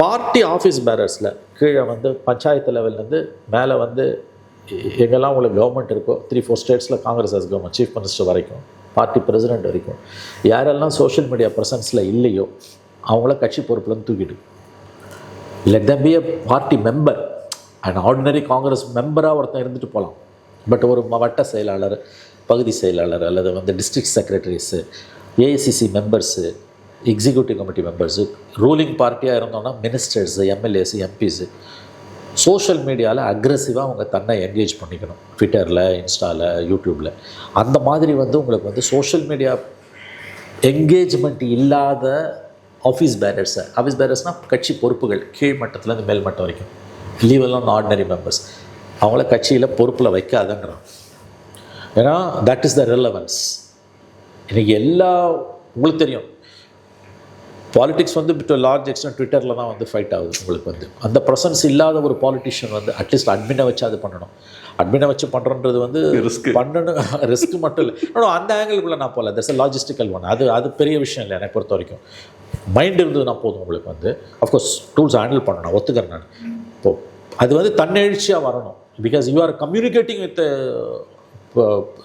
பார்ட்டி ஆஃபீஸ் பேரர்ஸில் கீழே வந்து பஞ்சாயத்து லெவல்லேருந்து மேலே வந்து எங்கெல்லாம் உங்களுக்கு கவர்மெண்ட் இருக்கோ 3-4 ஸ்டேட்ஸில் Congress has government, chief minister வரைக்கும், பார்ட்டி பிரசிடென்ட் வரைக்கும், யாரெல்லாம் சோஷியல் மீடியா ப்ரெசன்ஸில் இல்லையோ அவங்கள கட்சி பொறுப்புலேருந்து தூக்கிட்டு let them B a party member. And ordinary Congress மெம்பராக ஒருத்தன் இருந்துட்டு போகலாம். பட் ஒரு வட்ட செயலாளர், பகுதி செயலாளர், அல்லது வந்து district secretaries, AICC members, executive committee members, ruling பார்ட்டியாக இருந்தோன்னா மினிஸ்டர்ஸு, எம்எல்ஏஸு, எம்பிஸு, சோஷியல் மீடியாவில் அக்ரெசிவாக அவங்க தன்னை என்கேஜ் பண்ணிக்கணும். ட்விட்டரில், இன்ஸ்டாவில், யூடியூப்பில். அந்த மாதிரி வந்து உங்களுக்கு வந்து சோஷியல் மீடியா என்கேஜ்மெண்ட் இல்லாத ஆஃபீஸ் பேரர்ஸ்னால் கட்சி பொறுப்புகள் கீழ் மட்டத்துலேருந்து மேல் மட்டம் வரைக்கும், லீவெல்லாம் ஆர்டினரி மெம்பர்ஸ், அவங்கள கட்சியில் பொறுப்பில் வைக்காதங்கிறான். ஏன்னா தட் இஸ் த ரெலவன்ஸ். இன்றைக்கி உங்களுக்கு தெரியும், பாலிடிக்ஸ் வந்து டு லார்ஜ் எக்ஸ்டென்ட் ட்விட்டரில் தான் வந்து ஃபைட் ஆகுது. உங்களுக்கு வந்து அந்த ப்ரெசன்ஸ் இல்லாத ஒரு பாலிட்டிஷியன் வந்து அட்லீஸ்ட் அட்மினை வச்சு அது பண்ணணும். அட்மினை வச்சு பண்ணுறது வந்து பண்ணணும், ரிஸ்க் மட்டும் இல்லை. அந்த ஆங்கிளுக்குள்ளே நான் போகல, தட்ஸ் லாஜிஸ்டிக்கல் ஒன். அது பெரிய விஷயம் இல்லை என்னை பொறுத்த வரைக்கும். மைண்ட் இருந்ததுன்னா போதும். உங்களுக்கு வந்து அஃப்கோர்ஸ் டூல்ஸ் ஹேண்டில் பண்ணணும், ஒத்துக்கிறேன் நான். இப்போது அது வந்து தன்னெழுச்சியாக வரணும். Because you are communicating with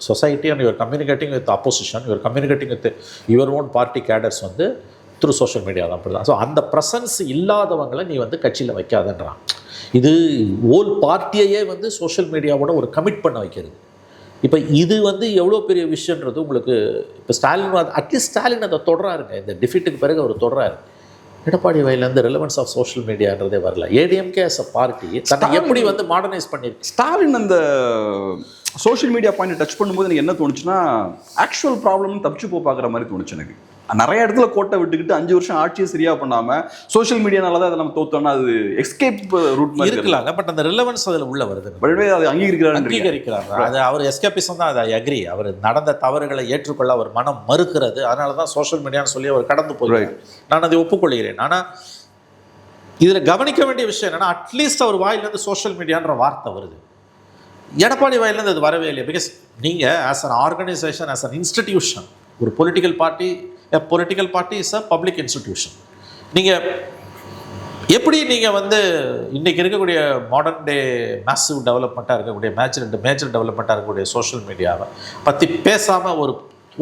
society and you are communicating with opposition, you are communicating with your own party cadres வந்து த்ரூ சோஷியல் மீடியா தான் அப்படி தான். ஸோ அந்த ப்ரெசன்ஸ் இல்லாதவங்களை நீ வந்து கட்சியில் வைக்காதன்றான். இது ஓல் பார்ட்டியையே வந்து சோஷியல் மீடியாவோட ஒரு கமிட் பண்ண வைக்கிறது. இப்போ இது வந்து எவ்வளோ பெரிய விஷயன்றது உங்களுக்கு இப்போ ஸ்டாலின் அட்லீஸ்ட் ஸ்டாலின் அதை தொடராருங்க. இந்த டிஃபீட்டுக்கு பிறகு அவர் தொடராரு. எடப்பாடி வயலேருந்து ரெலவன்ஸ் ஆஃப் சோஷியல் மீடியான்றதே வரல. ஏடிஎம்கே as a பார்ட்டி தன்னை எப்படி வந்து மாடர்னைஸ் பண்ணியிருக்கு. ஸ்டாலின் அந்த சோஷியல் மீடியா பாயிண்ட் டச் பண்ணும்போது எனக்கு என்ன தோணுச்சுன்னா, ஆக்சுவல் ப்ராப்ளம் தப்பிச்சு பார்க்குற மாதிரி தோணுச்சு எனக்கு. நிறைய இடத்துல கோட்டை விட்டுக்கிட்டு 5 வருஷம் ஆட்சியை சரியாக பண்ணாமல் சோஷியல் மீடியானால தான் அதை நம்ம தோத்தோம்னா அது எஸ்கேப் ரூட் மாதிரி இருக்கலாங்க. பட் அந்த ரிலவன்ஸ் அதில் உள்ள வருது. அதை அங்கீகரிக்கிறார். அது அவர் எஸ்கேபிசம் தான். அதை அக்ரி. அவர் நடந்த தவறுகளை ஏற்றுக்கொள்ள அவர் மனம் மறுக்கிறது. அதனால தான் சோஷியல் மீடியான்னு சொல்லி அவர் கடந்து போகிறார். நான் அதை ஒப்புக்கொள்கிறேன். ஆனால் இதில் கவனிக்க வேண்டிய விஷயம் என்னென்னா, அட்லீஸ்ட் அவர் வாயிலேருந்து சோஷியல் மீடியான்ற வார்த்தை வருது. எடப்பாடி வாயிலேருந்து அது வரவே இல்லை. பிகாஸ் நீங்கள் as an organisation, as an institution, ஒரு political party, a political party is a public institution. நீங்கள் எப்படி நீங்கள் வந்து இன்றைக்கி இருக்கக்கூடிய மாடர்ன் டே மேசிவ் டெவலப்மெண்ட்டாக இருக்கக்கூடிய மேஜர் டெவலப்மெண்ட்டாக இருக்கக்கூடிய சோஷியல் மீடியாவை பற்றி பேசாமல்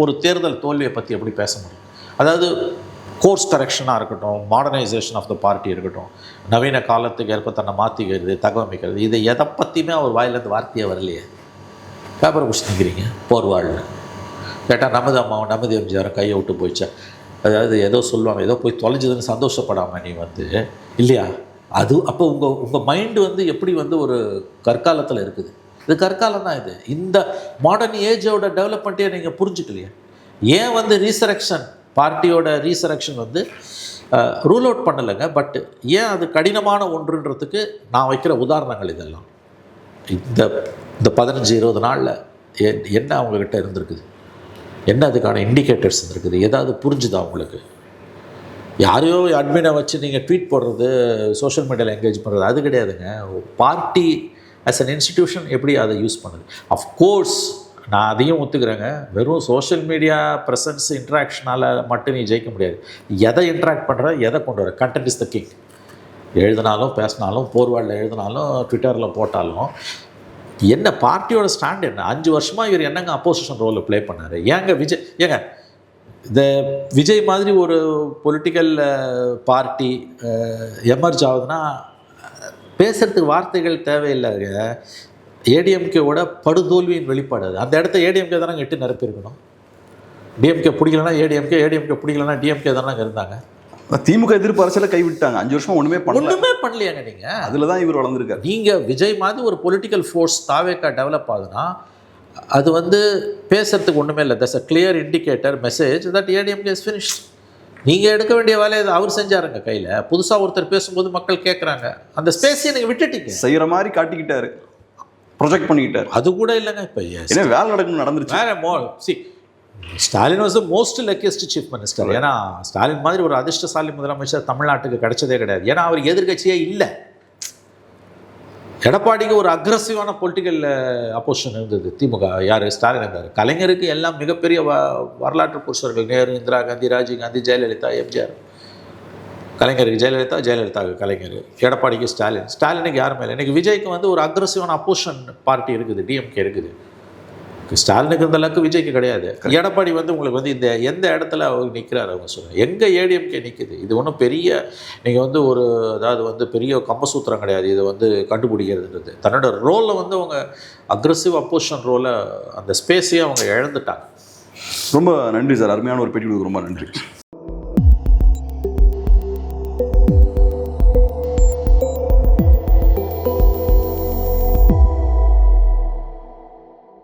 ஒரு தேர்தல் தோல்வியை பற்றி எப்படி பேச முடியும்? அதாவது கோர்ஸ் கரெக்ஷனாக இருக்கட்டும், மாடர்னைசேஷன் ஆஃப் த பார்ட்டி இருக்கட்டும், நவீன காலத்துக்கு ஏற்ப தன்னை மாற்றிக்கிறது, தகவமைக்கிறது, இதை எதை பற்றியுமே அவர் வாயிலேருந்து வார்த்தையே வரலையே. பேப்பரை பிடிச்சி நிற்கிறீங்க போர்வாளில். கேட்டால் நமது அம்மாவும் நமது எம்ஜிஆரும் கையை விட்டு போயிடுச்சா, அதாவது ஏதோ சொல்லுவாங்க, ஏதோ போய் தொலைஞ்சதுன்னு சந்தோஷப்படாமல் நீ வந்து இல்லையா? அது அப்போ உங்கள் மைண்டு வந்து எப்படி வந்து ஒரு கற்காலத்தில் இருக்குது. இது கற்காலம் தான். இது இந்த மாடர்ன் ஏஜோட டெவலப்மெண்ட்டே நீங்கள் புரிஞ்சுக்கலையே. ஏன் வந்து ரீசரெக்ஷன், பார்ட்டியோட ரீசரெக்ஷன் வந்து ரூல் அவுட் பண்ணலைங்க. பட் ஏன் அது கடினமான ஒன்றுன்றதுக்கு நான் வைக்கிற உதாரணங்கள் இதெல்லாம். இந்த 15-20 நாளில் என்ன அவங்கக்கிட்ட இருந்திருக்குது, என்ன அதுக்கான இண்டிகேட்டர்ஸ் இருக்குது, ஏதாவது புரிஞ்சுதா உங்களுக்கு? யாரையோ அட்மினை வச்சு நீங்கள் ட்வீட் போடுறது, சோஷியல் மீடியாவில் என்கேஜ் பண்ணுறது அது கிடையாதுங்க. பார்ட்டி ஆஸ் அன் இன்ஸ்டிடியூஷன் எப்படி அதை யூஸ் பண்ணுது. அஃப்கோர்ஸ் நான் அதையும் ஒத்துக்கிறேங்க. வெறும் சோஷியல் மீடியா ப்ரெசன்ஸ் இன்ட்ராக்ஷனால் மட்டும் நீ ஜெயிக்க முடியாது. எதை இன்ட்ராக்ட் பண்ணுற, எதை கொண்டு வர. Content is the king. எழுதினாலும் பேசினாலும், போர்வாலில் எழுதினாலும், ட்விட்டரில் போட்டாலும் என்ன பார்ட்டியோட ஸ்டாண்ட் என்ன? 5 வருஷமாக இவர் என்னங்க அப்போசிஷன் ரோலில் ப்ளே பண்ணார்? ஏங்க இந்த விஜய் மாதிரி ஒரு பொலிட்டிக்கல் பார்ட்டி எமர்ஜ் ஆகுதுன்னா பேசுகிறதுக்கு வார்த்தைகள் தேவையில்லைங்க. ஏடிஎம்கேவோட படுதோல்வியின் வெளிப்பாடு அது. அந்த இடத்த ஏடிஎம்கே தானே எட்டு நிரப்பியிருக்கணும். டிஎம்கே பிடிக்கலன்னா ஏடிஎம்கே, ஏடிஎம்கே பிடிக்கலன்னா டிஎம்கே தானே இருந்தாங்க. திமுக எதிர்ப்பு அரசியலை கைவிட்டாங்க. 5 வருஷம் ஒன்றுமே பண்ணலையாங்க. நீங்கள் அதில் தான் இவர் வளர்ந்துருக்காரு. நீங்கள் விஜய் மாதிரி ஒரு பொலிட்டிக்கல் ஃபோர்ஸ் தாவேக்கா டெவலப் ஆகுதுன்னா அது வந்து பேசுறதுக்கு ஒன்றுமே இல்லை. That's a clear indicator message that ADMK is finished. நீங்கள் எடுக்க வேண்டிய வேலையை அவர் செஞ்சாருங்க. கையில் புதுசாக ஒருத்தர் பேசும்போது மக்கள் கேட்குறாங்க. அந்த ஸ்பேஸையை நீங்கள் விட்டுட்டீங்க. செய்கிற மாதிரி காட்டிக்கிட்டாரு, ப்ரொஜெக்ட் பண்ணிக்கிட்டாரு. அது கூட இல்லைங்க. இப்போ ஏன்னா வேலை நடந்துருச்சு. வேற Stalin was the most luckiest chief minister. ஏன்னா ஸ்டாலின் மாதிரி ஒரு அதிர்ஷ்டசாலி முதலமைச்சர் தமிழ்நாட்டுக்கு கிடைச்சதே கிடையாது. ஏன்னா அவர் எதிர்கட்சியே இல்லை. எடப்பாடிக்கு ஒரு அக்ரஸிவான பொலிட்டிக்கல் அப்போசிஷன் இருந்தது. திமுக யார்? ஸ்டாலின் இருந்தார். கலைஞருக்கு எல்லாம் மிகப்பெரிய வரலாற்று புருஷர்கள். நேரு, இந்திரா காந்தி, ராஜீவ் காந்தி, ஜெயலலிதா, எம்ஜிஆர். கலைஞருக்கு ஜெயலலிதா, ஜெயலலிதாவுக்கு கலைஞர், எடப்பாடிக்கு ஸ்டாலின், ஸ்டாலினுக்கு யாருமே இல்லை. இன்றைக்கி விஜய்க்கு வந்து ஒரு அக்ரஸிவான அப்போசிஷன் பார்ட்டி இருக்குது, டிஎம்கே இருக்குது. ஸ்டாலினுக்கு இருந்த அளவுக்கு விஜய்க்கு கிடையாது. எடப்பாடி வந்து உங்களுக்கு வந்து இந்த எந்த இடத்துல அவர் நிற்கிறார் அவங்க சொல்லுங்கள். எங்கே ஏடிஎம்கே நிற்குது? இது ஒன்றும் பெரிய நீங்கள் வந்து ஒரு அதாவது வந்து பெரிய கம்பசூத்திரம் கிடையாது. இதை வந்து கண்டுபிடிக்கிறதுன்றது தன்னோட ரோலில் வந்து அவங்க அக்ரெசிவ் அப்போசிஷன் ரோலை அந்த ஸ்பேஸையே அவங்க இழந்துட்டாங்க. ரொம்ப நன்றி சார். அருமையான ஒரு பேட்டி கொடுக்க ரொம்ப நன்றி.